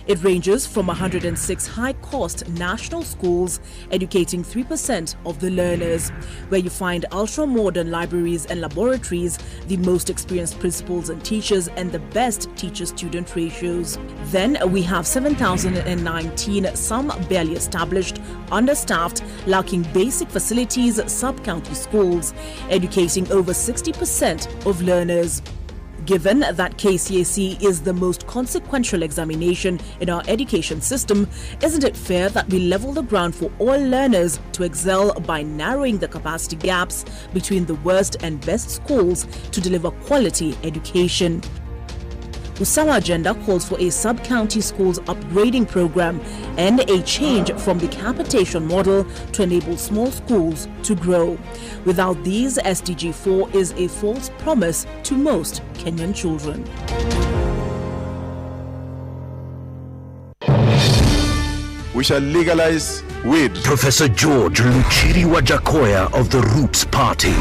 It ranges from 106 high-cost national schools educating 3% of the learners, where you find ultra-modern libraries and laboratories, the most experienced principals and teachers, and the best teacher-student ratios. Then we have 7,019 some barely established, understaffed, lacking basic facilities sub-county schools, educating over 60% of learners. Given that KCSE is the most consequential examination in our education system, isn't it fair that we level the ground for all learners to excel by narrowing the capacity gaps between the worst and best schools to deliver quality education? Usawa Agenda calls for a sub-county schools upgrading program and a change from the capitation model to enable small schools to grow. Without these, SDG 4 is a false promise to most Kenyan children. We shall legalize weed. Professor George Luchiri Wajakoya of the Roots Party.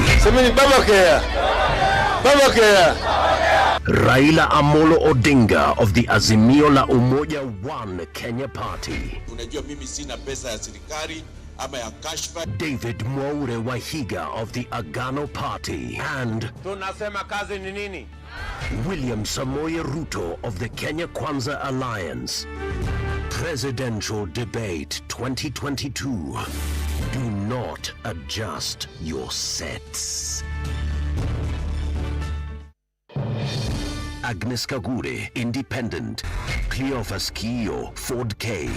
Raila Amolo Odinga of the Azimio la Umoja One Kenya Party. Unajua mimi sina pesa ya serikali ama ya kashfa. David Mwaure Wahiga of the Agano Party. And tunasema kazi ni nini? William Samoei Ruto of the Kenya Kwanza Alliance. Presidential Debate 2022. Do not adjust your sets. Agnes Kagure, Independent. Cleophas Kiyo, Ford K.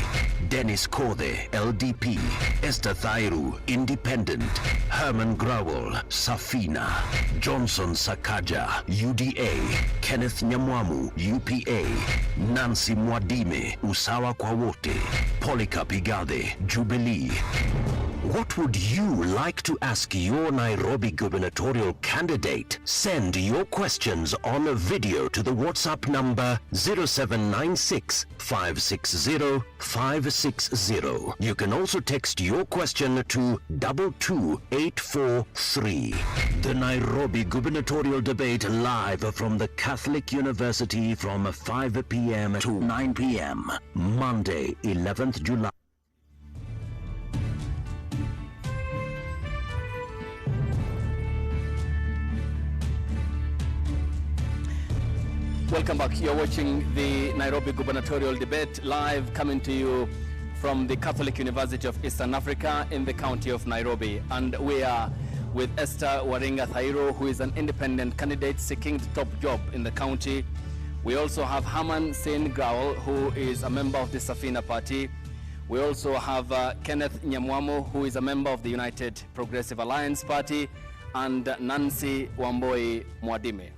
Dennis Kode, LDP. Esther Thairu, Independent. Herman Growell, Safina. Johnson Sakaja, UDA. Kenneth Nyamwamu, UPA. Nancy Mwadime, Usawa kwa Wote. Polycarp Igade, Jubilee. What would you like to ask your Nairobi gubernatorial candidate? Send your questions on a video to the WhatsApp number 0796 560 560. You can also text your question to 22843. The Nairobi gubernatorial debate live from the Catholic University from 5 p.m. to 9 p.m. Monday, 11th July. Welcome back. You're watching the Nairobi gubernatorial debate live, coming to you from the Catholic University of Eastern Africa in the county of Nairobi. And we are with Esther Waringa Thairo, who is an independent candidate seeking the top job in the county. We also have Herman Sain Growell, who is a member of the Safina Party. We also have Kenneth Nyamwamu, who is a member of the United Progressive Alliance Party, and Nancy Wamboi Mwadime.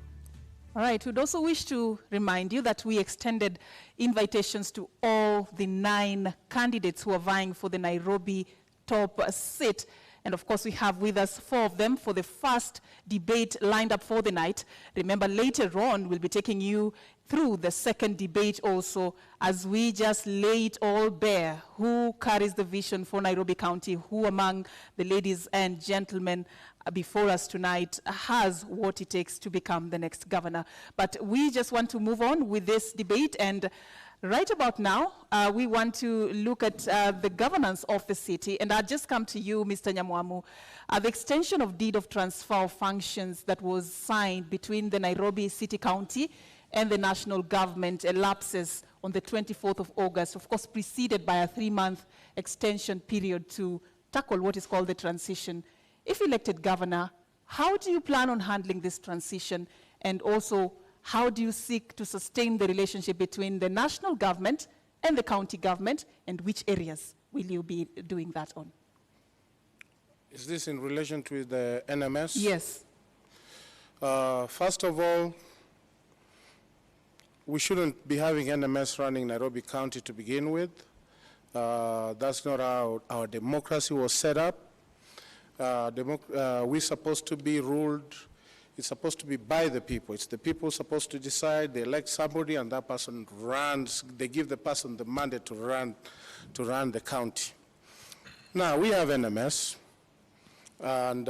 All right, we'd also wish to remind you that we extended invitations to all the 9 candidates who are vying for the Nairobi top seat. And of course, we have with us 4 of them for the first debate lined up for the night. Remember, later on, we'll be taking you through the second debate also, as we just lay it all bare. Who carries the vision for Nairobi County? Who among the ladies and gentlemen before us tonight has what it takes to become the next governor? But we just want to move on with this debate, and right about now, we want to look at the governance of the city. And I'll just come to you, Mr. Nyamwamu. The extension of deed of transfer of functions that was signed between the Nairobi City County and the national government elapses on the 24th of August, of course preceded by a 3-month extension period to tackle what is called the transition. If elected governor, how do you plan on handling this transition? And also, how do you seek to sustain the relationship between the national government and the county government, and which areas will you be doing that on? Is this in relation to the NMS? Yes. First of all, we shouldn't be having NMS running Nairobi County to begin with. That's not how our democracy was set up. We're supposed to be ruled, it's supposed to be by the people. It's the people supposed to decide. They elect somebody, and that person runs. They give the person the mandate to run the county. Now, we have NMS. And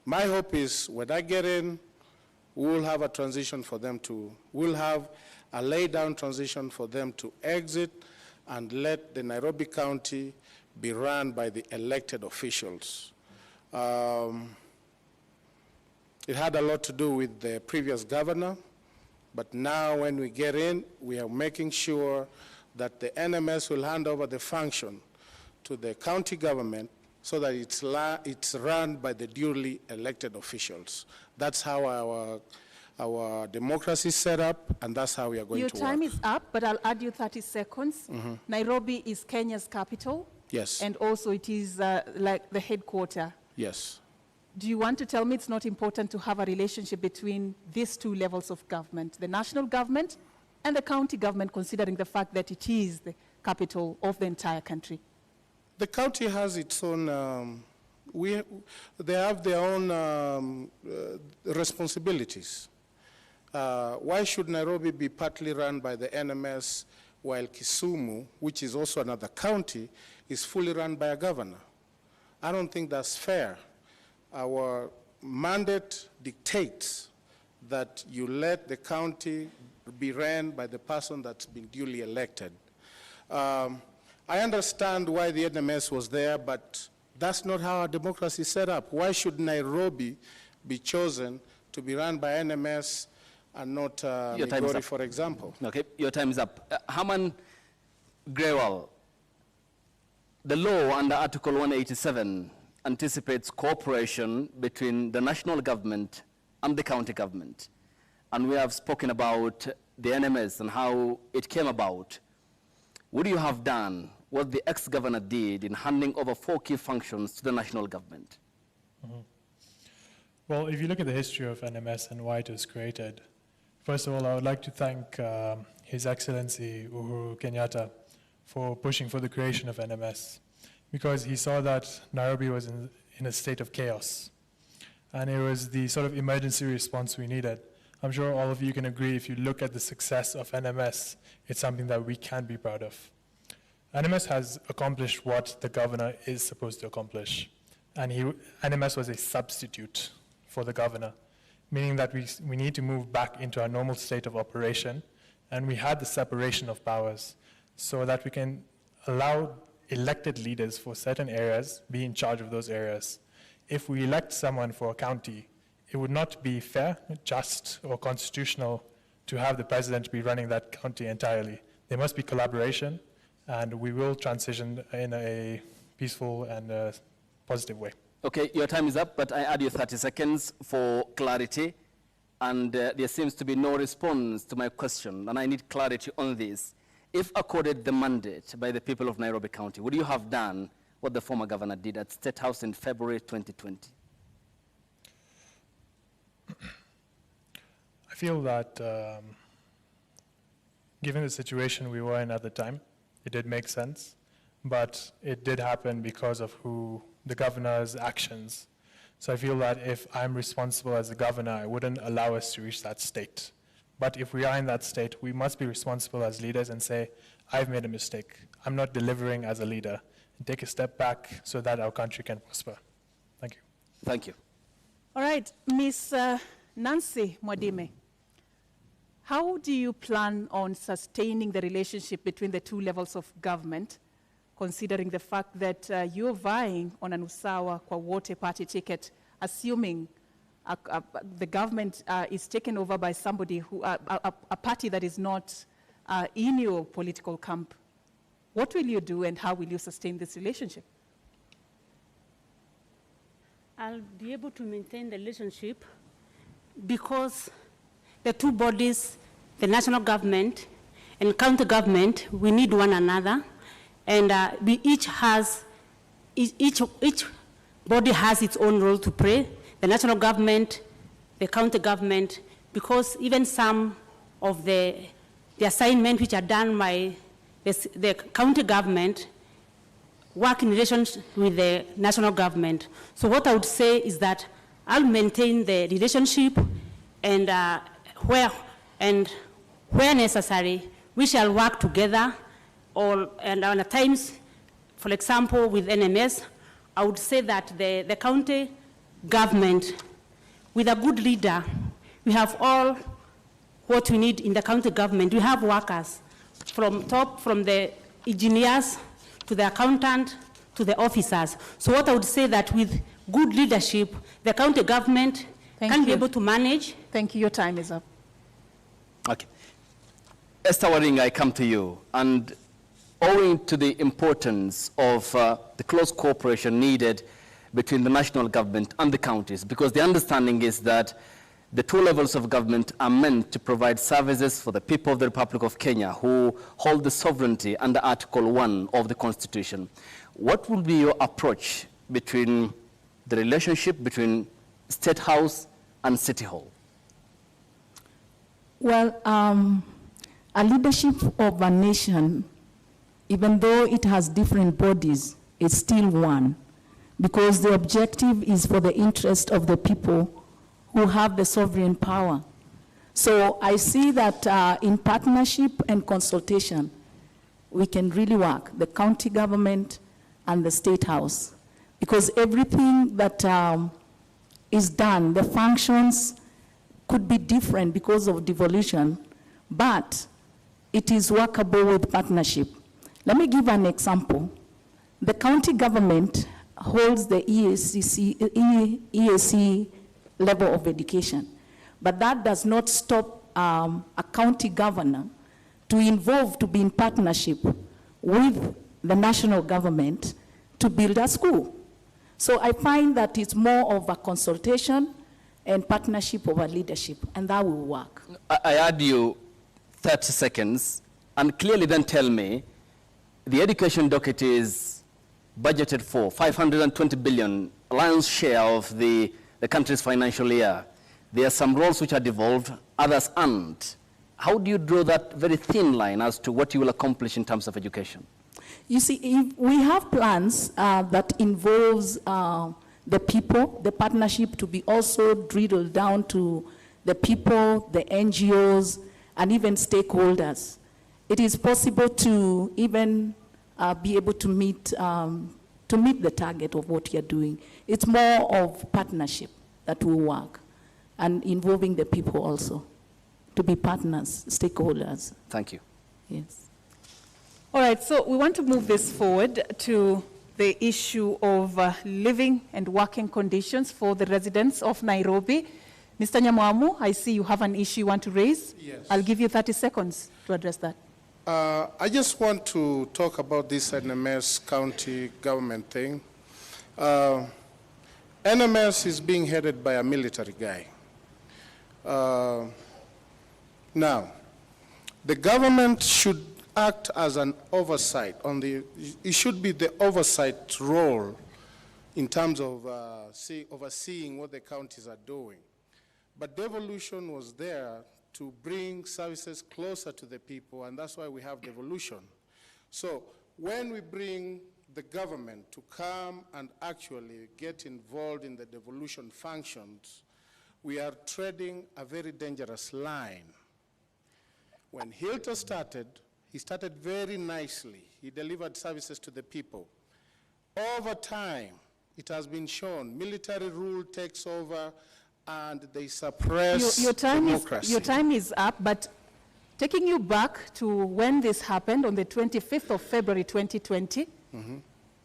my hope is when I get in, we'll have a transition for them to, we'll have a laid down transition for them to exit and let the Nairobi County be run by the elected officials. It had a lot to do with the previous governor, but now when we get in, we are making sure that the NMS will hand over the function to the county government so that it's run by the duly elected officials. That's how our democracy is set up, and that's how we are going to work. Your time is up, but I'll add you 30 seconds. Nairobi is Kenya's capital. Yes. And also it is like the headquarters. Yes. Do you want to tell me it's not important to have a relationship between these two levels of government, the national government and the county government, considering the fact that it is the capital of the entire country? The county has its own, they have their own responsibilities. Why should Nairobi be partly run by the NMS while Kisumu, which is also another county, is fully run by a governor? I don't think that's fair. Our mandate dictates that you let the county be ran by the person that's been duly elected. I understand why the NMS was there, but that's not how our democracy is set up. Why should Nairobi be chosen to be run by NMS and not Migori, for example? Okay, your time is up. Herman Grewal, the law under Article 187 anticipates cooperation between the national government and the county government. And we have spoken about the NMS and how it came about. Would you have done what the ex-governor did in handing over 4 key functions to the national government? Well, if you look at the history of NMS and why it was created, first of all, I would like to thank His Excellency Uhuru Kenyatta for pushing for the creation of NMS, because he saw that Nairobi was in a state of chaos. And it was the sort of emergency response we needed. I'm sure all of you can agree, if you look at the success of NMS, it's something that we can be proud of. NMS has accomplished what the governor is supposed to accomplish. And NMS was a substitute for the governor, meaning that we need to move back into our normal state of operation. And we had the separation of powers so that we can allow elected leaders for certain areas be in charge of those areas. If we elect someone for a county, it would not be fair, just, or constitutional to have the president be running that county entirely. There must be collaboration, and we will transition in a peaceful and positive way. Okay, your time is up, but I add you 30 seconds for clarity, and there seems to be no response to my question, and I need clarity on this. If accorded the mandate by the people of Nairobi County, would you have done what the former governor did at State House in February 2020? I feel that given the situation we were in at the time, it did make sense, but it did happen because of the governor's actions. So I feel that if I'm responsible as a governor, I wouldn't allow us to reach that state. But if we are in that state, we must be responsible as leaders and say, I've made a mistake. I'm not delivering as a leader. And take a step back so that our country can prosper. Thank you. Thank you. All right, Ms. Nancy Mwadime, how do you plan on sustaining the relationship between the two levels of government, considering the fact that you're vying on an Usawa kwa wote party ticket, assuming the government is taken over by somebody who, a party that is not in your political camp? What will you do and how will you sustain this relationship? I'll be able to maintain the relationship because the two bodies, the national government and county government, we need one another, and each body has its own role to play. The national government, the county government, because even some of the assignments which are done by the county government work in relation with the national government. So what I would say is that I'll maintain the relationship, and where necessary, we shall work together. And at times, for example, with NMS, I would say that the county government, with a good leader, we have all what we need in the county government. We have workers from top, from the engineers to the accountant to the officers. So what I would say that with good leadership, the county government can be able to manage. Thank you. Your time is up. Okay. Esther Waring, I come to you. And owing to the importance of the close cooperation needed between the national government and the counties, because the understanding is that the two levels of government are meant to provide services for the people of the Republic of Kenya who hold the sovereignty under Article 1 of the Constitution. What will be your approach between the relationship between State House and City Hall? Well, a leadership of a nation, even though it has different bodies, it's still one, because the objective is for the interest of the people who have the sovereign power. So I see that in partnership and consultation, we can really work, the county government and the State House, because everything that is done, the functions could be different because of devolution, but it is workable with partnership. Let me give an example. The county government holds the EAC level of education, but that does not stop a county governor to be in partnership with the national government to build a school. So I find that it's more of a consultation and partnership over leadership, and that will work. I add you 30 seconds, and clearly then tell me, the education docket is budgeted for 520 billion, lion's share of the country's financial year. There are some roles which are devolved, others aren't. How do you draw that very thin line as to what you will accomplish in terms of education? You see, if we have plans that involves the people, the partnership to be also drilled down to the people, the NGOs, and even stakeholders. It is possible to even be able to meet the target of what you're doing. It's more of partnership that will work, and involving the people also to be partners, stakeholders. Thank you. Yes. All right, so we want to move this forward to the issue of living and working conditions for the residents of Nairobi. Mr. Nyamwamu, I see you have an issue you want to raise. Yes. I'll give you 30 seconds to address that. I just want to talk about this NMS county government thing. NMS is being headed by a military guy. Now, the government should act as an oversight it should be the oversight role in terms of overseeing what the counties are doing. But devolution was there to bring services closer to the people, and that's why we have devolution. So when we bring the government to come and actually get involved in the devolution functions, we are treading a very dangerous line. When Hilton started, he started very nicely. He delivered services to the people. Over time, it has been shown military rule takes over and they suppress democracy. Your time is up, but taking you back to when this happened on the 25th of February 2020,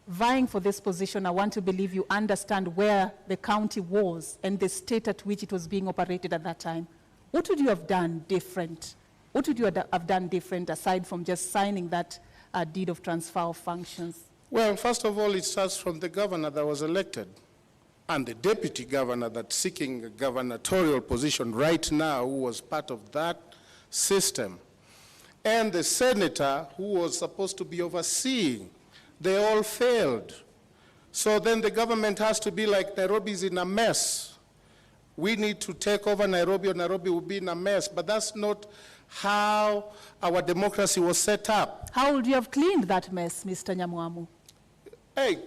vying for this position, I want to believe you understand where the county was and the state at which it was being operated at that time. What would you have done different? What would you have done different aside from just signing that deed of transfer of functions? Well, first of all, it starts from the governor that was elected and the deputy governor that's seeking a gubernatorial position right now, who was part of that system, and the senator who was supposed to be overseeing. They all failed. So then the government has to be like, Nairobi's in a mess. We need to take over Nairobi, or Nairobi will be in a mess. But that's not how our democracy was set up. How would you have cleaned that mess, Mr. Nyamwamu? Hey,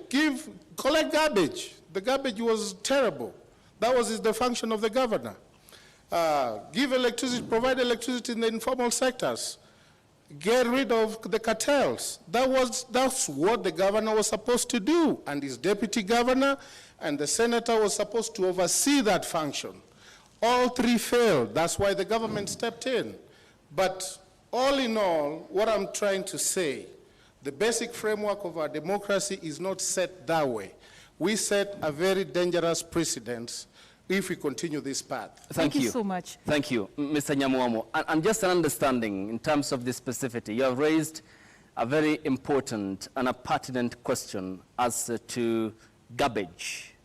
collect garbage. The garbage was terrible. That was the function of the governor. Give electricity, provide electricity in the informal sectors. get rid of the cartels. That's what the governor was supposed to do, and his deputy governor and the senator was supposed to oversee that function. All three failed. That's why the government stepped in. But all in all, what I'm trying to say, the basic framework of our democracy is not set that way. We set a very dangerous precedent if we continue this path. Thank you so much. Thank you, Mr. Nyamuomo. And just an understanding in terms of the specificity, you have raised a very important and a pertinent question as to garbage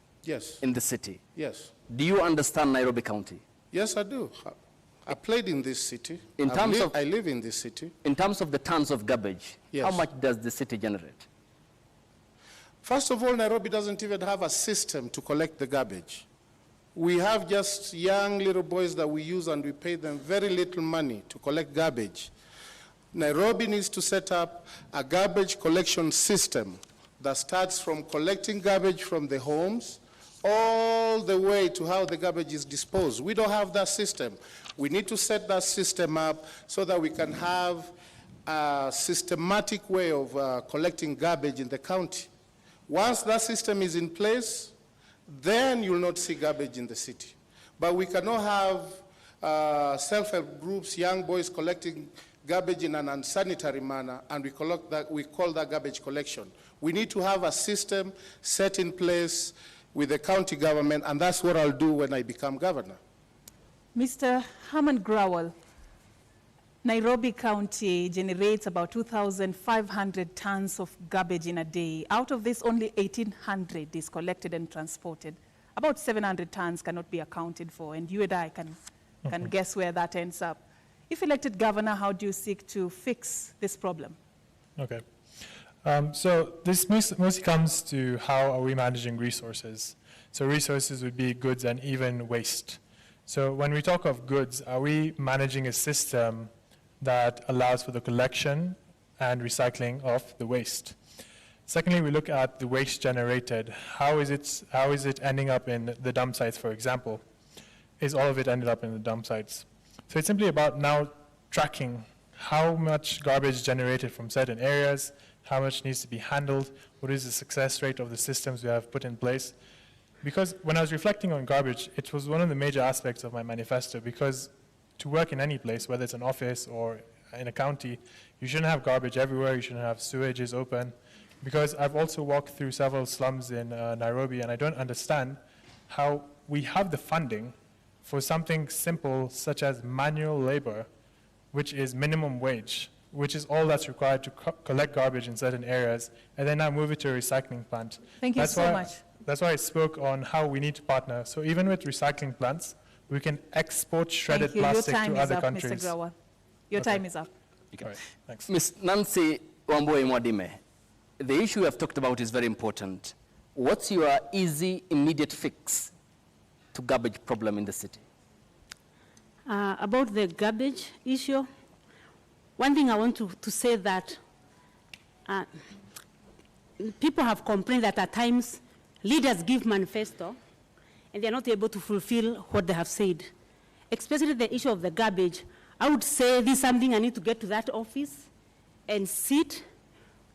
in the city. Yes. Do you understand Nairobi County? Yes, I do. I played in this city. I live in this city. In terms of the tons of garbage, Yes. how much does the city generate? First of all, Nairobi doesn't even have a system to collect the garbage. We have just young little boys that we use, and we pay them very little money to collect garbage. Nairobi needs to set up a garbage collection system that starts from collecting garbage from the homes all the way to how the garbage is disposed. We don't have that system. We need to set that system up so that we can have a systematic way of collecting garbage in the county. Once that system is in place, then you'll not see garbage in the city. But we cannot have self-help groups, young boys collecting garbage in an unsanitary manner, and we call that garbage collection. We need to have a system set in place with the county government, and that's what I'll do when I become governor. Mr. Herman Growell, Nairobi County generates about 2,500 tons of garbage in a day. Out of this, only 1,800 is collected and transported. About 700 tons cannot be accounted for, and you and I can guess where that ends up. If elected governor, how do you seek to fix this problem? Okay. So this mostly comes to how are we managing resources. So resources would be goods and even waste. So when we talk of goods, are we managing a system that allows for the collection and recycling of the waste? Secondly, we look at the waste generated. How is it ending up in the dump sites, for example? Is all of it ended up in the dump sites? So it's simply about now tracking how much garbage generated from certain areas, how much needs to be handled, what is the success rate of the systems we have put in place. Because when I was reflecting on garbage, it was one of the major aspects of my manifesto, because to work in any place, whether it's an office or in a county, you shouldn't have garbage everywhere, you shouldn't have sewages open. Because I've also walked through several slums in Nairobi, and I don't understand how we have the funding for something simple such as manual labor, which is minimum wage, which is all that's required to collect garbage in certain areas, and then now move it to a recycling plant. Thank you so much. That's why I spoke on how we need to partner. So even with recycling plants, we can export shredded plastic to other countries. Mr. Growell. Your time is up. Okay. All right, thanks. Ms. Nancy Wambui Mwadime, the issue we have talked about is very important. What's your easy, immediate fix to garbage problem in the city? About the garbage issue, one thing I want to say that people have complained that at times leaders give manifesto and they're not able to fulfill what they have said. Especially the issue of the garbage, I would say this is something I need to get to that office and sit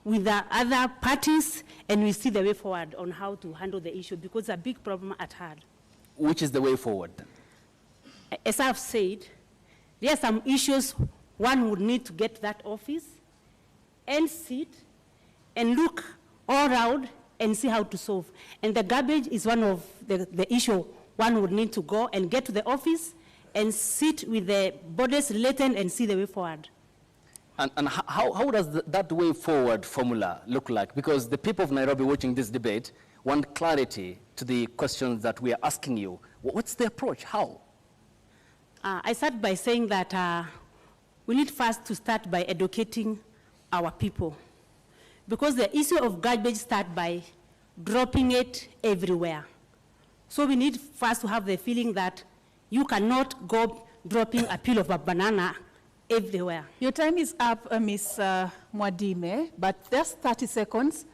with the other parties, and we see the way forward on how to handle the issue, because it's a big problem at hand. Which is the way forward? As I've said, there are some issues one would need to get to that office and sit and look all around and see how to solve. And the garbage is one of the issue one would need to go and get to the office and sit with the bodies related and see the way forward. And how does that way forward formula look like? Because the people of Nairobi watching this debate want clarity to the questions that we are asking you. What's the approach? How? I start by saying that we need first to start by educating our people. Because the issue of garbage starts by dropping it everywhere. So we need first to have the feeling that you cannot go dropping a peel of a banana everywhere. Your time is up, Ms. Mwadime, but there's 30 seconds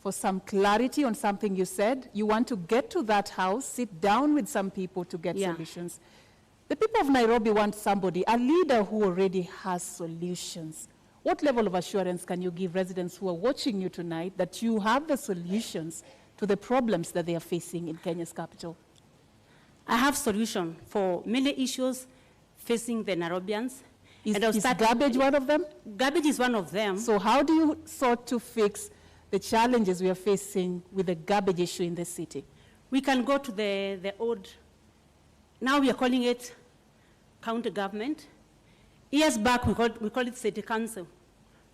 for some clarity on something you said. You want to get to that house, sit down with some people to get solutions. The people of Nairobi want somebody, a leader who already has solutions. What level of assurance can you give residents who are watching you tonight that you have the solutions to the problems that they are facing in Kenya's capital? I have solution for many issues facing the Nairobians. Is garbage one of them? Garbage is one of them. So how do you sort to fix the challenges we are facing with the garbage issue in the city? We can go to the old, now we are calling it county government. Years back, we called it city council.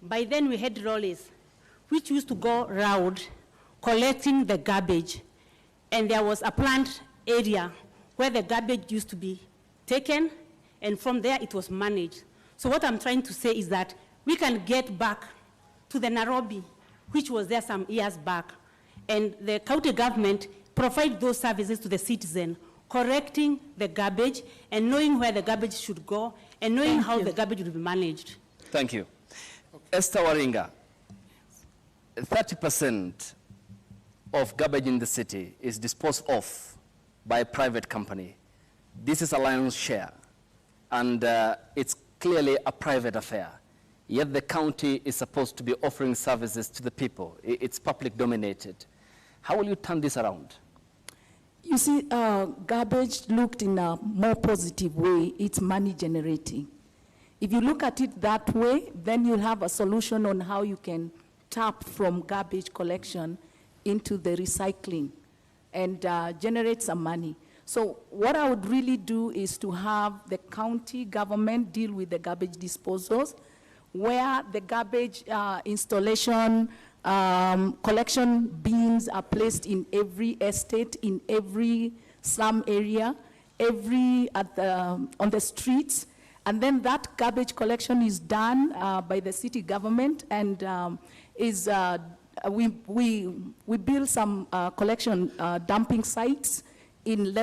By then, we had lorries, which used to go round collecting the garbage. And there was a planned area where the garbage used to be taken, and from there, it was managed. So what I'm trying to say is that we can get back to the Nairobi, which was there some years back, and the county government provide those services to the citizen, correcting the garbage and knowing where the garbage should go and knowing how the garbage will be managed. Thank you. Esther Waringa, 30% of garbage in the city is disposed of by a private company. This is a lion's share, and it's clearly a private affair. Yet the county is supposed to be offering services to the people. It's public dominated. How will you turn this around? You see, garbage looked in a more positive way. It's money generating. If you look at it that way, then you'll have a solution on how you can tap from garbage collection into the recycling and generate some money. So what I would really do is to have the county government deal with the garbage disposals, where the garbage installation, collection bins are placed in every estate, in every slum area, on the streets, and then that garbage collection is done by the city government, and we build some collection dumping sites in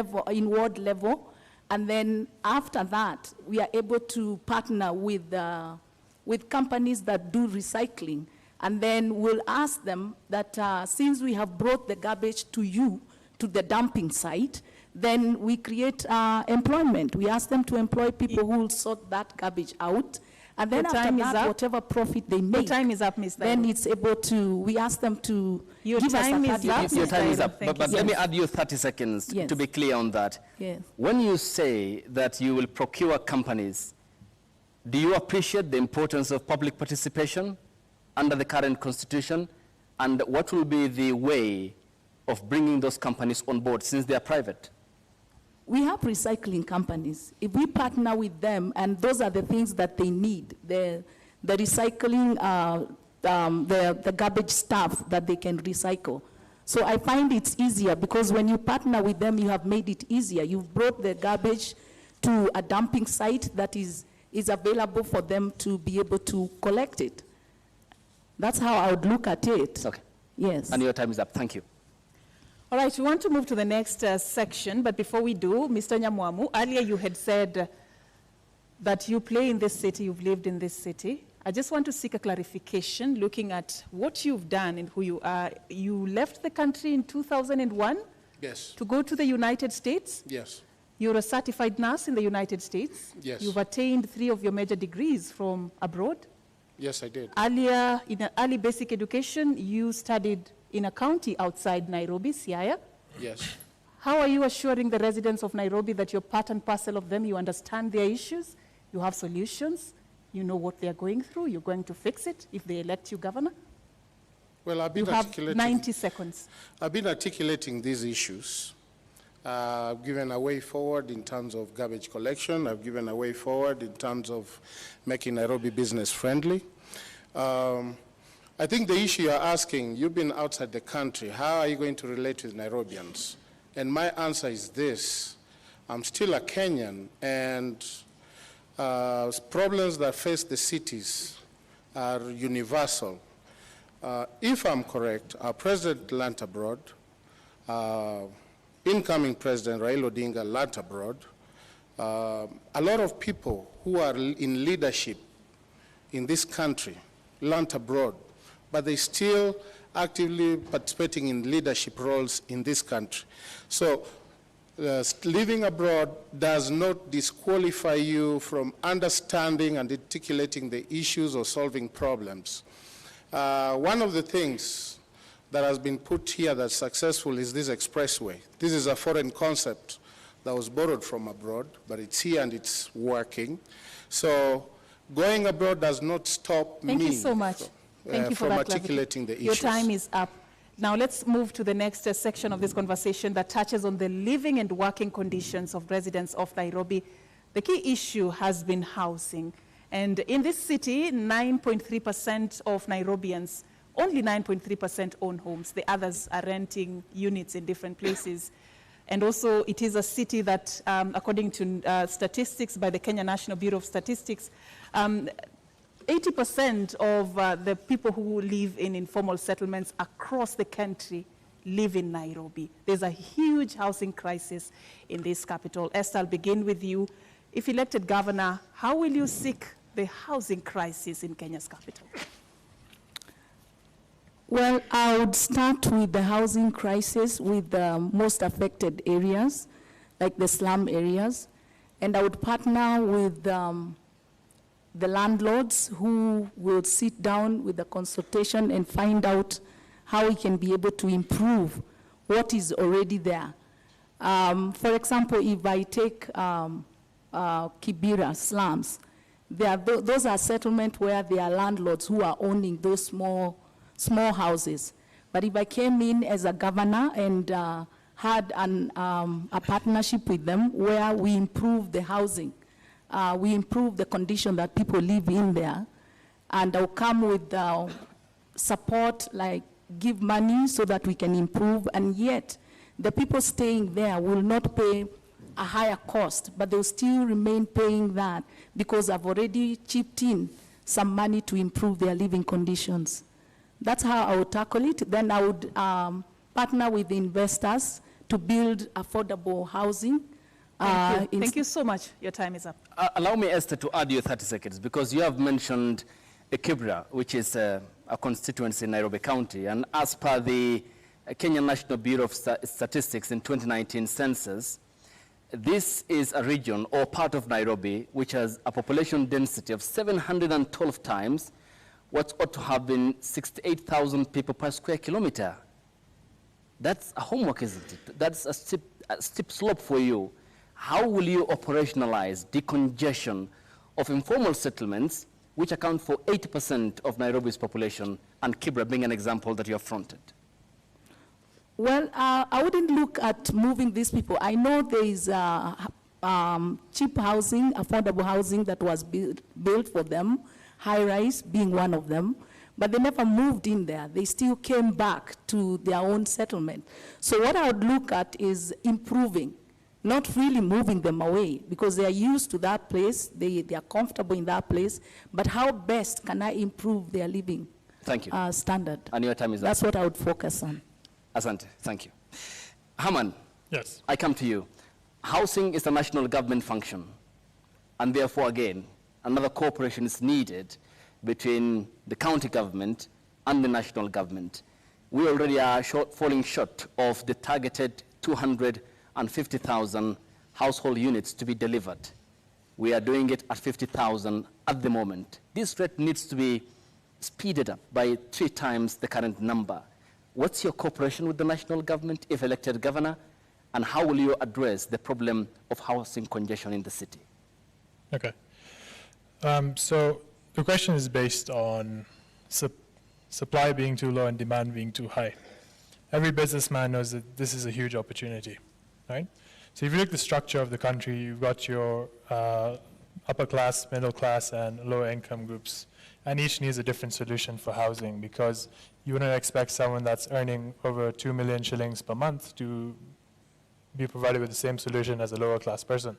ward level, and then after that we are able to partner with companies that do recycling, and then we'll ask them that since we have brought the garbage to you, to the dumping site, then we create employment. We ask them to employ people who will sort that garbage out, and then after that, whatever profit they make, time is up, Ms. then it's able to, we ask them to Your give time us a is up. Your time is up, but Yes. let me add you 30 seconds Yes. to be clear on that. Yes. When you say that you will procure companies, do you appreciate the importance of public participation under the current constitution? And what will be the way of bringing those companies on board since they are private? We have recycling companies. If we partner with them, and those are the things that they need, the recycling, the garbage stuff that they can recycle. So I find it's easier because when you partner with them, you have made it easier. You've brought the garbage to a dumping site that is available for them to be able to collect it. That's how I would look at it. Okay. Yes. And your time is up. Thank you. All right, we want to move to the next section, but before we do, Mr. Nyamwamu, earlier you had said that you play in this city, you've lived in this city. I just want to seek a clarification looking at what you've done and who you are. You left the country in 2001 Yes. to go to the United States. Yes. You're a certified nurse in the United States. Yes. You've attained 3 of your major degrees from abroad. Yes, I did. Earlier, in early basic education, you studied in a county outside Nairobi, Siaya. Yes. How are you assuring the residents of Nairobi that you're part and parcel of them, you understand their issues, you have solutions, you know what they're going through, you're going to fix it if they elect you governor? Well, I've been You have articulating 90 seconds. I've been articulating these issues. I've given a way forward in terms of garbage collection. I've given a way forward in terms of making Nairobi business friendly. I think the issue you're asking, you've been outside the country, how are you going to relate with Nairobians? And my answer is this: I'm still a Kenyan, and problems that face the cities are universal. If I'm correct, our president learnt abroad, incoming president Raila Odinga learnt abroad. A lot of people who are in leadership in this country learnt abroad, but they still actively participating in leadership roles in this country. So living abroad does not disqualify you from understanding and articulating the issues or solving problems. One of the things that has been put here that's successful is this expressway. This is a foreign concept that was borrowed from abroad, but it's here and it's working. So going abroad does not stop Thank you so much. Thank you for from that articulating the issues. Your time is up. Now let's move to the next section of this conversation that touches on the living and working conditions of residents of Nairobi. The key issue has been housing. And in this city, 9.3% of Nairobians, only 9.3% own homes. The others are renting units in different places. And also, it is a city that, according to statistics by the Kenya National Bureau of Statistics, 80% of the people who live in informal settlements across the country live in Nairobi. There's a huge housing crisis in this capital. Esther, I'll begin with you. If elected governor, how will you seek the housing crisis in Kenya's capital? Well, I would start with the housing crisis with the most affected areas, like the slum areas, and I would partner with the landlords who will sit down with the consultation and find out how we can be able to improve what is already there. For example, if I take Kibera slums, those are settlements where there are landlords who are owning those small houses. But if I came in as a governor and had a partnership with them where we improve the housing, we improve the condition that people live in there, and I'll come with support, like give money so that we can improve, and yet the people staying there will not pay a higher cost, but they'll still remain paying that because I've already chipped in some money to improve their living conditions. That's how I would tackle it. Then I would partner with the investors to build affordable housing. Thank you so much. Your time is up. Allow me, Esther, to add you 30 seconds, because you have mentioned Kibera, which is a constituency in Nairobi County. And as per the Kenya National Bureau of Statistics in 2019 census, this is a region or part of Nairobi which has a population density of 712 times what ought to have been 68,000 people per square kilometer. That's a homework, isn't it? That's a steep slope for you. How will you operationalize decongestion of informal settlements, which account for 80% of Nairobi's population, and Kibera being an example that you have fronted? Well, I wouldn't look at moving these people. I know there is cheap housing, affordable housing that was built for them, high-rise being one of them, but they never moved in there. They still came back to their own settlement. So what I would look at is improving, not really moving them away, because they are used to that place, they are comfortable in that place, but how best can I improve their living standard? And your time is up. That's what I would focus on. Asante, thank you. Herman, yes. I come to you. Housing is a national government function, and therefore, again, another cooperation is needed between the county government and the national government. We already are falling short of the targeted 250,000 household units to be delivered. We are doing it at 50,000 at the moment. This rate needs to be speeded up by 3 times the current number. What's your cooperation with the national government if elected governor, and how will you address the problem of housing congestion in the city? Okay. So the question is based on supply being too low and demand being too high. Every businessman knows that this is a huge opportunity, right? So if you look at the structure of the country, you've got your upper class, middle class, and lower income groups, and each needs a different solution for housing, because you wouldn't expect someone that's earning over 2 million shillings per month to be provided with the same solution as a lower class person.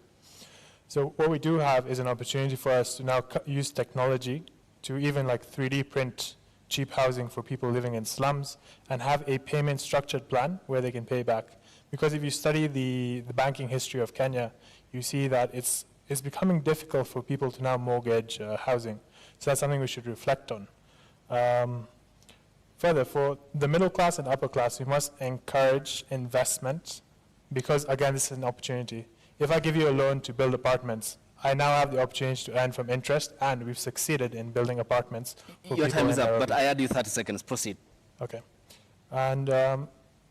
So what we do have is an opportunity for us to now use technology to even like 3D print cheap housing for people living in slums and have a payment structured plan where they can pay back. Because if you study the banking history of Kenya, you see that it's becoming difficult for people to now mortgage housing. So that's something we should reflect on. Further, for the middle class and upper class, we must encourage investment because, again, this is an opportunity. If I give you a loan to build apartments, I now have the opportunity to earn from interest, and we've succeeded in building apartments for Your people time is in up, Nairobi. but I add you 30 seconds. Proceed. Okay. And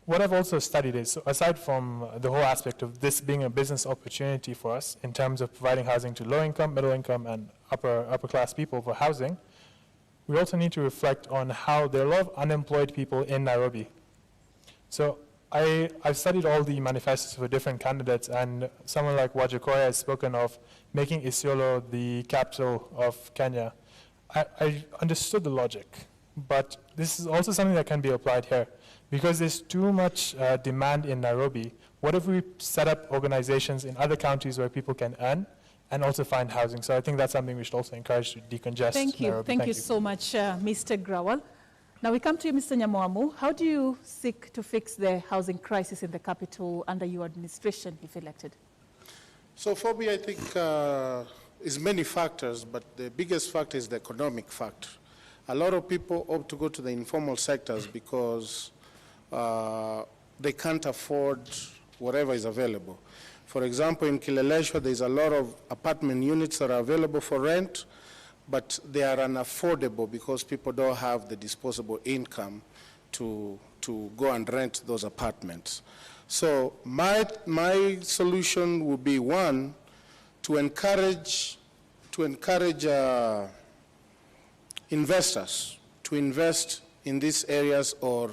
what I've also studied is, so aside from the whole aspect of this being a business opportunity for us in terms of providing housing to low income, middle income, and upper class people for housing, we also need to reflect on how there are a lot of unemployed people in Nairobi. So I've studied all the manifestos for different candidates, and someone like Wajakoya has spoken of making Isiolo the capital of Kenya. I understood the logic, but this is also something that can be applied here. Because there's too much demand in Nairobi, what if we set up organizations in other counties where people can earn and also find housing? So I think that's something we should also encourage to decongest Thank you. Nairobi. Thank you so much, Mr. Grawal. Now we come to you, Mr. Nyamoamu. How do you seek to fix the housing crisis in the capital under your administration, if elected? So for me, I think it's many factors, but the biggest factor is the economic factor. A lot of people opt to go to the informal sectors because they can't afford whatever is available. For example, in Kileleshwa, there's a lot of apartment units that are available for rent, but they are unaffordable because people don't have the disposable income to go and rent those apartments. So my solution would be, one, to encourage investors to invest in these areas or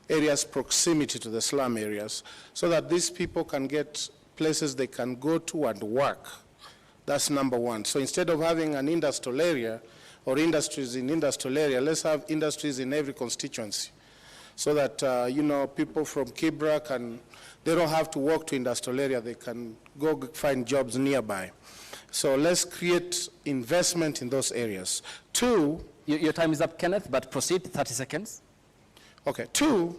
areas proximity to the slum areas, so that these people can get places they can go to and work. That's number one. So instead of having an industrial area or industries in industrial area, let's have industries in every constituency, so that people from Kibra they don't have to walk to industrial area, they can go find jobs nearby. So let's create investment in those areas. Two, your time is up, Kenneth, but proceed, 30 seconds. Okay, two,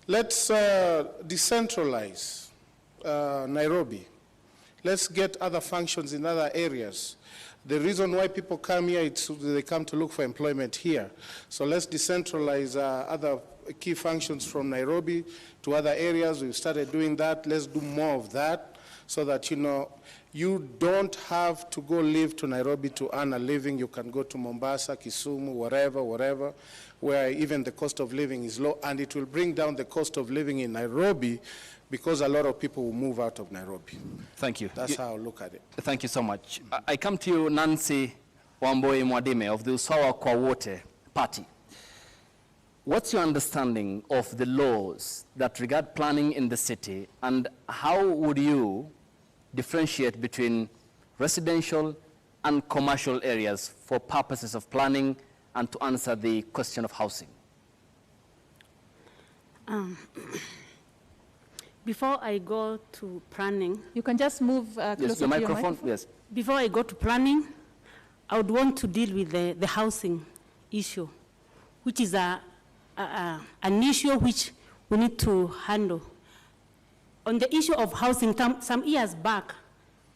let's decentralize Nairobi. Let's get other functions in other areas. The reason why people come here is they come to look for employment here. So let's decentralize other key functions from Nairobi to other areas. We've started doing that. Let's do more of that so that, you don't have to go live to Nairobi to earn a living. You can go to Mombasa, Kisumu, wherever, where even the cost of living is low, and it will bring down the cost of living in Nairobi because a lot of people will move out of Nairobi. Thank you. That's how I look at it. Thank you so much. I come to you, Nancy Wamboi Mwadime of the Usawa kwa Wote Party. What's your understanding of the laws that regard planning in the city, and how would you differentiate between residential and commercial areas for purposes of planning and to answer the question of housing? Before I go to planning, you can just move closer yes, to your microphone. Yes. Before I go to planning, I would want to deal with the housing issue, which is an issue which we need to handle. On the issue of housing, some years back,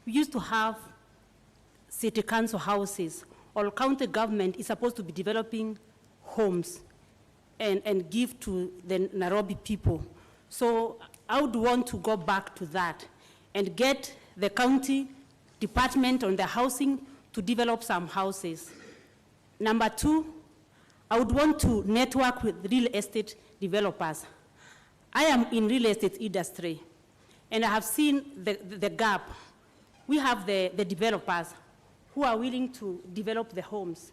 we used to have city council houses, or county government is supposed to be developing homes and give to the Nairobi people. So I would want to go back to that and get the county department on the housing to develop some houses. Number two, I would want to network with real estate developers. I am in real estate industry, and I have seen the gap. We have the developers who are willing to develop the homes,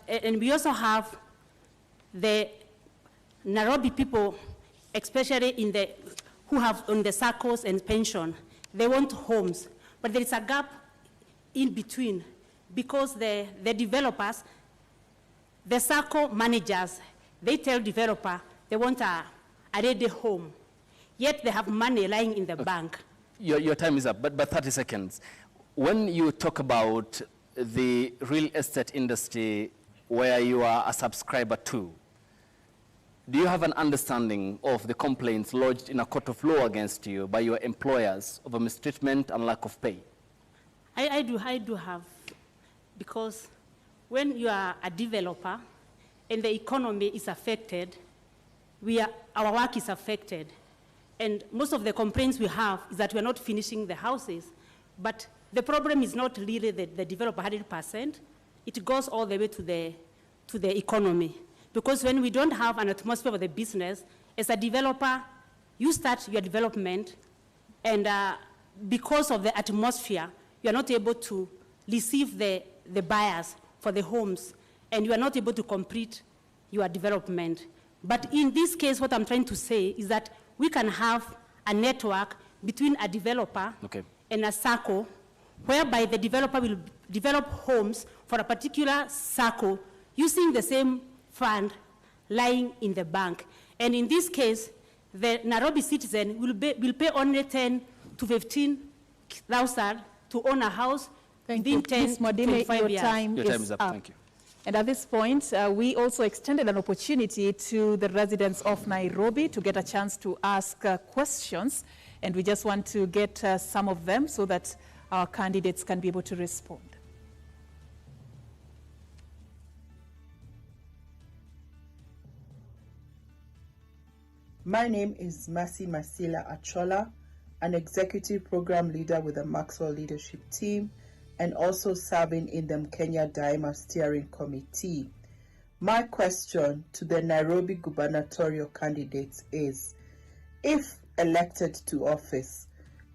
and we also have the Nairobi people, especially who have on the circles and pension. They want homes, but there is a gap in between because the developers, the circle managers, they tell developer they want a ready home, yet they have money lying in the bank. Your time is up, but 30 seconds. When you talk about the real estate industry where you are a subscriber to, do you have an understanding of the complaints lodged in a court of law against you by your employers of mistreatment and lack of pay? I do have, because when you are a developer and the economy is affected, our work is affected. And most of the complaints we have is that we're not finishing the houses. But the problem is not really the developer 100%. It goes all the way to the economy. Because when we don't have an atmosphere for the business, as a developer, you start your development, and because of the atmosphere, you are not able to receive the buyers for the homes, and you are not able to complete your development. But in this case, what I'm trying to say is that we can have a network between a developer and a SACCO, whereby the developer will develop homes for a particular SACCO using the same fund lying in the bank. And in this case, the Nairobi citizen will pay only 10 to 15,000 to own a house within 10 Ms. to Modime, 25 your years. time is up. Thank you. And at this point, we also extended an opportunity to the residents of Nairobi to get a chance to ask questions. And we just want to get some of them so that our candidates can be able to respond. My name is Mercy Masila Achola, an executive program leader with the Maxwell Leadership Team and also serving in the Kenya Daima Steering Committee. My question to the Nairobi gubernatorial candidates is, if elected to office,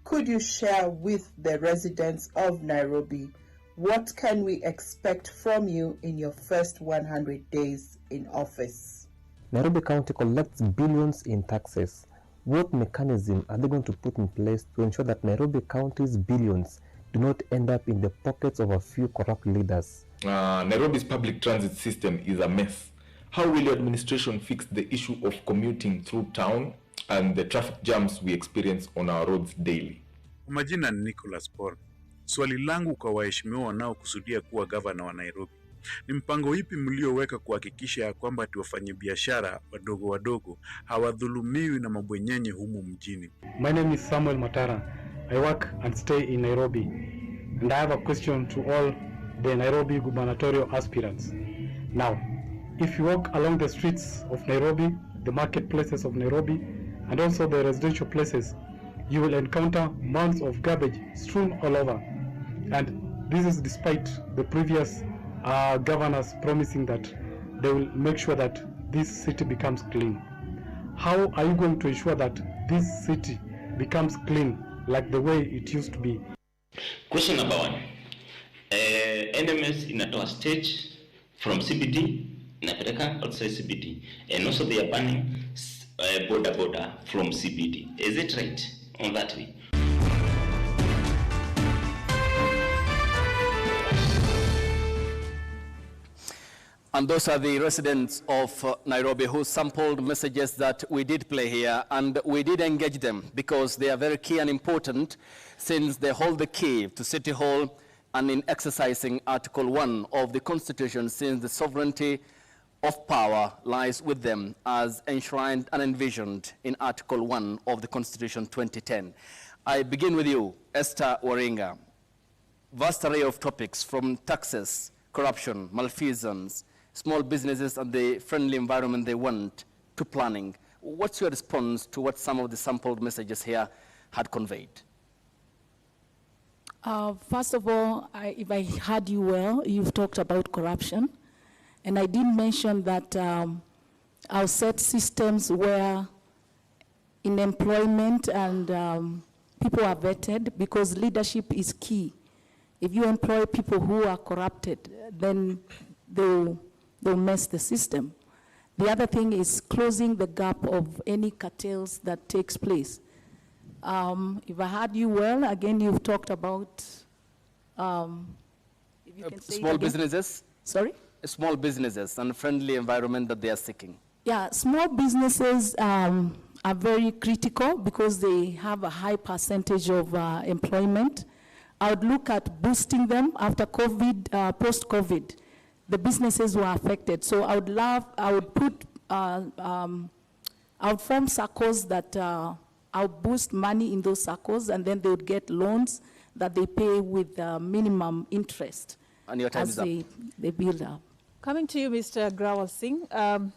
could you share with the residents of Nairobi what can we expect from you in your first 100 days in office? Nairobi County collects billions in taxes. What mechanism are they going to put in place to ensure that Nairobi County's billions do not end up in the pockets of a few corrupt leaders? Nairobi's public transit system is a mess. How will your administration fix the issue of commuting through town and the traffic jams we experience on our roads daily? Majina ni Nicholas Paul. Swali langu kwa waheshimiwa wanaokusudia kuwa gavana wa Nairobi. Ni mpango ipi mlioweka kuhakikisha ya kwamba wafanyabiashara wadogo wadogo hawadhulumiwi na mabwenyenye humu mjini? My name is Samuel Matara. I work and stay in Nairobi. And I have a question to all the Nairobi gubernatorial aspirants. Now, if you walk along the streets of Nairobi, the marketplaces of Nairobi, and also the residential places, you will encounter mounds of garbage strewn all over. And this is despite the previous governors promising that they will make sure that this city becomes clean. How are you going to ensure that this city becomes clean like the way it used to be? Question number one. NMS inatoa stage from CBD inapeleka outside CBD, and also they are banning border from CBD. Is it right on that way? And those are the residents of Nairobi who sampled messages that we did play here, and we did engage them because they are very key and important since they hold the key to City Hall and in exercising Article 1 of the Constitution, since the sovereignty of power lies with them as enshrined and envisioned in Article 1 of the Constitution 2010. I begin with you, Esther Waringa. Vast array of topics from taxes, corruption, malfeasance, small businesses and the friendly environment they want, to planning. What's your response to what some of the sampled messages here had conveyed? First of all, if I heard you well, you've talked about corruption. And I did mention that I'll set systems where in employment and people are vetted, because leadership is key. If you employ people who are corrupted, then they'll mess the system. The other thing is closing the gap of any cartels that takes place. If I heard you well, again, you've talked about, if you can say small businesses? Sorry? Small businesses and friendly environment that they are seeking. Yeah, small businesses are very critical because they have a high percentage of employment. I would look at boosting them after COVID, post-COVID. The businesses were affected. So I would form SACCOs that I'll boost money in those SACCOs, and then they would get loans that they pay with minimum interest. And your time as is up. They build up. Coming to you, Mr. Grawal Singh,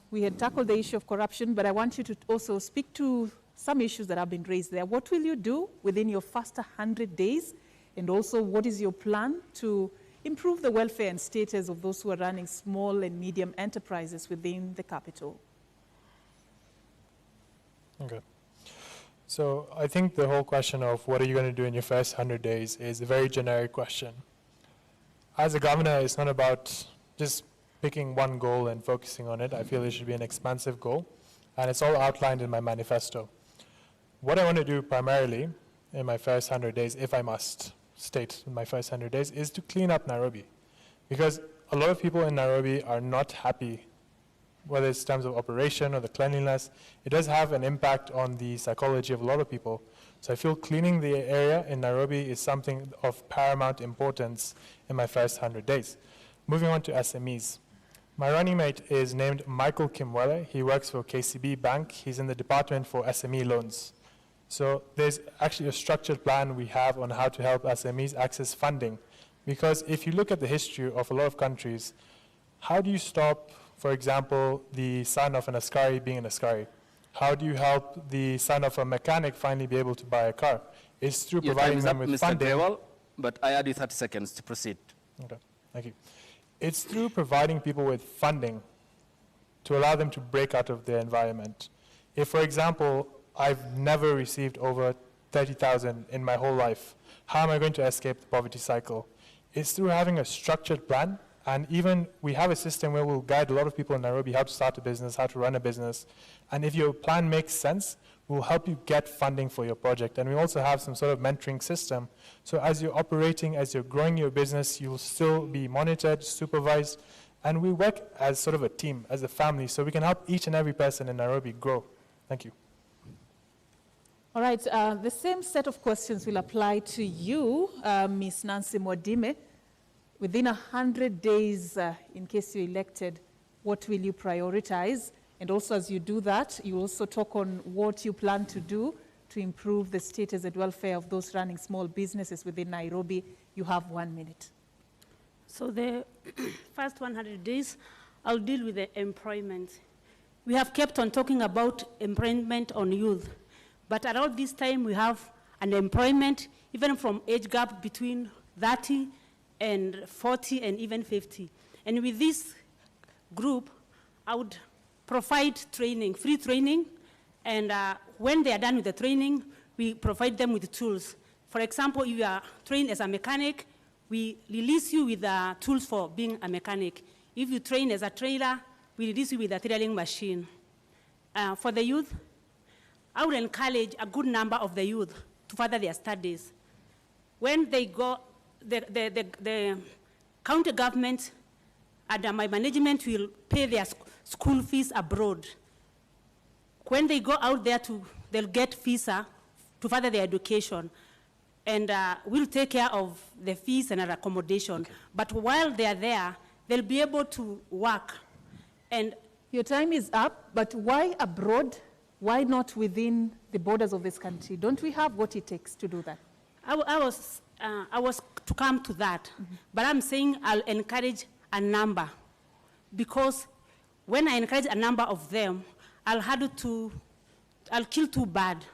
we had tackled the issue of corruption, but I want you to also speak to some issues that have been raised there. What will you do within your first 100 days? And also, what is your plan to improve the welfare and status of those who are running small and medium enterprises within the capital? Okay. So I think the whole question of what are you going to do in your first 100 days is a very generic question. As a governor, it's not about just picking one goal and focusing on it. I feel it should be an expansive goal, and it's all outlined in my manifesto. What I want to do primarily in my first 100 days, if I must state in my first 100 days, is to clean up Nairobi. Because a lot of people in Nairobi are not happy, whether it's in terms of operation or the cleanliness. It does have an impact on the psychology of a lot of people. So I feel cleaning the area in Nairobi is something of paramount importance in my first 100 days. Moving on to SMEs. My running mate is named Michael Kimwele. He works for KCB Bank. He's in the department for SME loans. So there's actually a structured plan we have on how to help SMEs access funding. Because if you look at the history of a lot of countries, how do you stop, for example, the son of an askari being an askari? How do you help the son of a mechanic finally be able to buy a car? It's through providing them with funding. Mr. Dewal, but I add you 30 seconds to proceed. Okay, thank you. It's through providing people with funding to allow them to break out of their environment. If, for example, I've never received over 30,000 in my whole life, how am I going to escape the poverty cycle? It's through having a structured plan, and even we have a system where we'll guide a lot of people in Nairobi how to start a business, how to run a business, and if your plan makes sense, we'll help you get funding for your project. And we also have some sort of mentoring system. So as you're operating, as you're growing your business, you'll still be monitored, supervised, and we work as sort of a team, as a family, so we can help each and every person in Nairobi grow. Thank you. All right, the same set of questions will apply to you, Ms. Nancy Mwadime. Within 100 days, in case you're elected, what will you prioritize? And also, as you do that, you also talk on what you plan to do to improve the status and welfare of those running small businesses within Nairobi. You have 1 minute. So the first 100 days, I'll deal with the employment. We have kept on talking about employment on youth, but around this time we have unemployment, even from age gap between 30 and 40 and even 50. And with this group, I would provide training, free training, and when they are done with the training, we provide them with tools. For example, if you are trained as a mechanic, we release you with tools for being a mechanic. If you train as a trailer, we release you with a trailing machine. For the youth, I would encourage a good number of the youth to further their studies. When they go, the county government under my management will pay their school fees abroad. When they go out there, they'll get visa to further their education. And we'll take care of the fees and accommodation. Okay. But while they're there, they'll be able to work. And your time is up, but why abroad? Why not within the borders of this country? Don't we have what it takes to do that? I was to come to that, but I'm saying I'll encourage a number, because when I encourage a number of them, I'll kill two birds.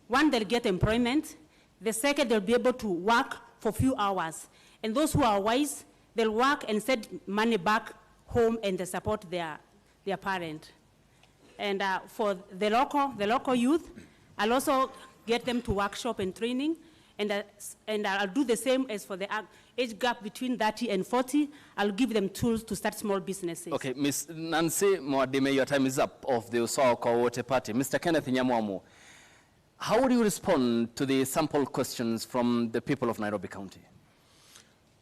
One, they'll get employment. The second, they'll be able to work for a few hours. And those who are wise, they'll work and send money back home and they support their parent. And for the local youth, I'll also get them to workshop and training, and I'll do the same as for the age gap between 30 and 40. I'll give them tools to start small businesses. Okay, Ms. Nancy Mwadime, your time is up of the Usawa kwa Wote Party. Mr. Kenneth Nyamwamu, how would you respond to the sample questions from the people of Nairobi County?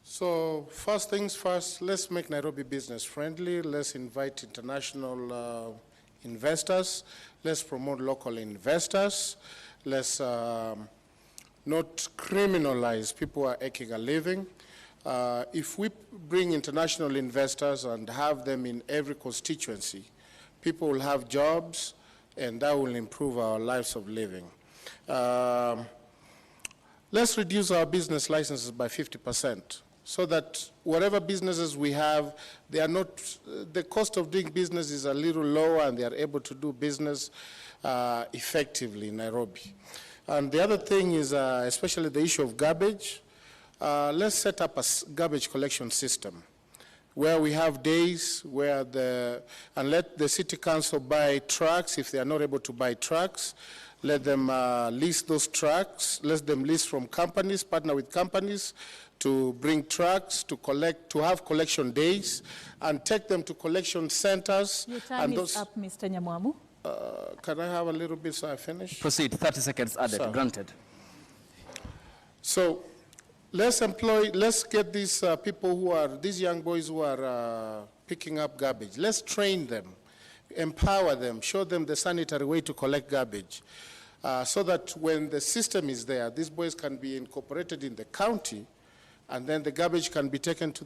So first things first, let's make Nairobi business friendly. Let's invite international investors. Let's promote local investors. Let's not criminalize people who are making a living. If we bring international investors and have them in every constituency, people will have jobs, and that will improve our lives of living. Let's reduce our business licenses by 50%. so that whatever businesses we have, they are not, the cost of doing business is a little lower and they are able to do business effectively in Nairobi. And the other thing is especially the issue of garbage. Let's set up a garbage collection system where we have days where and let the city council buy trucks. If they are not able to buy trucks, let them lease those trucks, let them lease from companies, partner with companies to bring trucks to collect, to have collection days and take them to collection centers. Your time is up, Mr. Nyamwamu. Can I have a little bit so I finish? Proceed, 30 seconds added, granted. So let's get these people who are, these young boys who are picking up garbage. Let's train them, empower them, show them the sanitary way to collect garbage. So that when the system is there, these boys can be incorporated in the county, and then the garbage can be taken to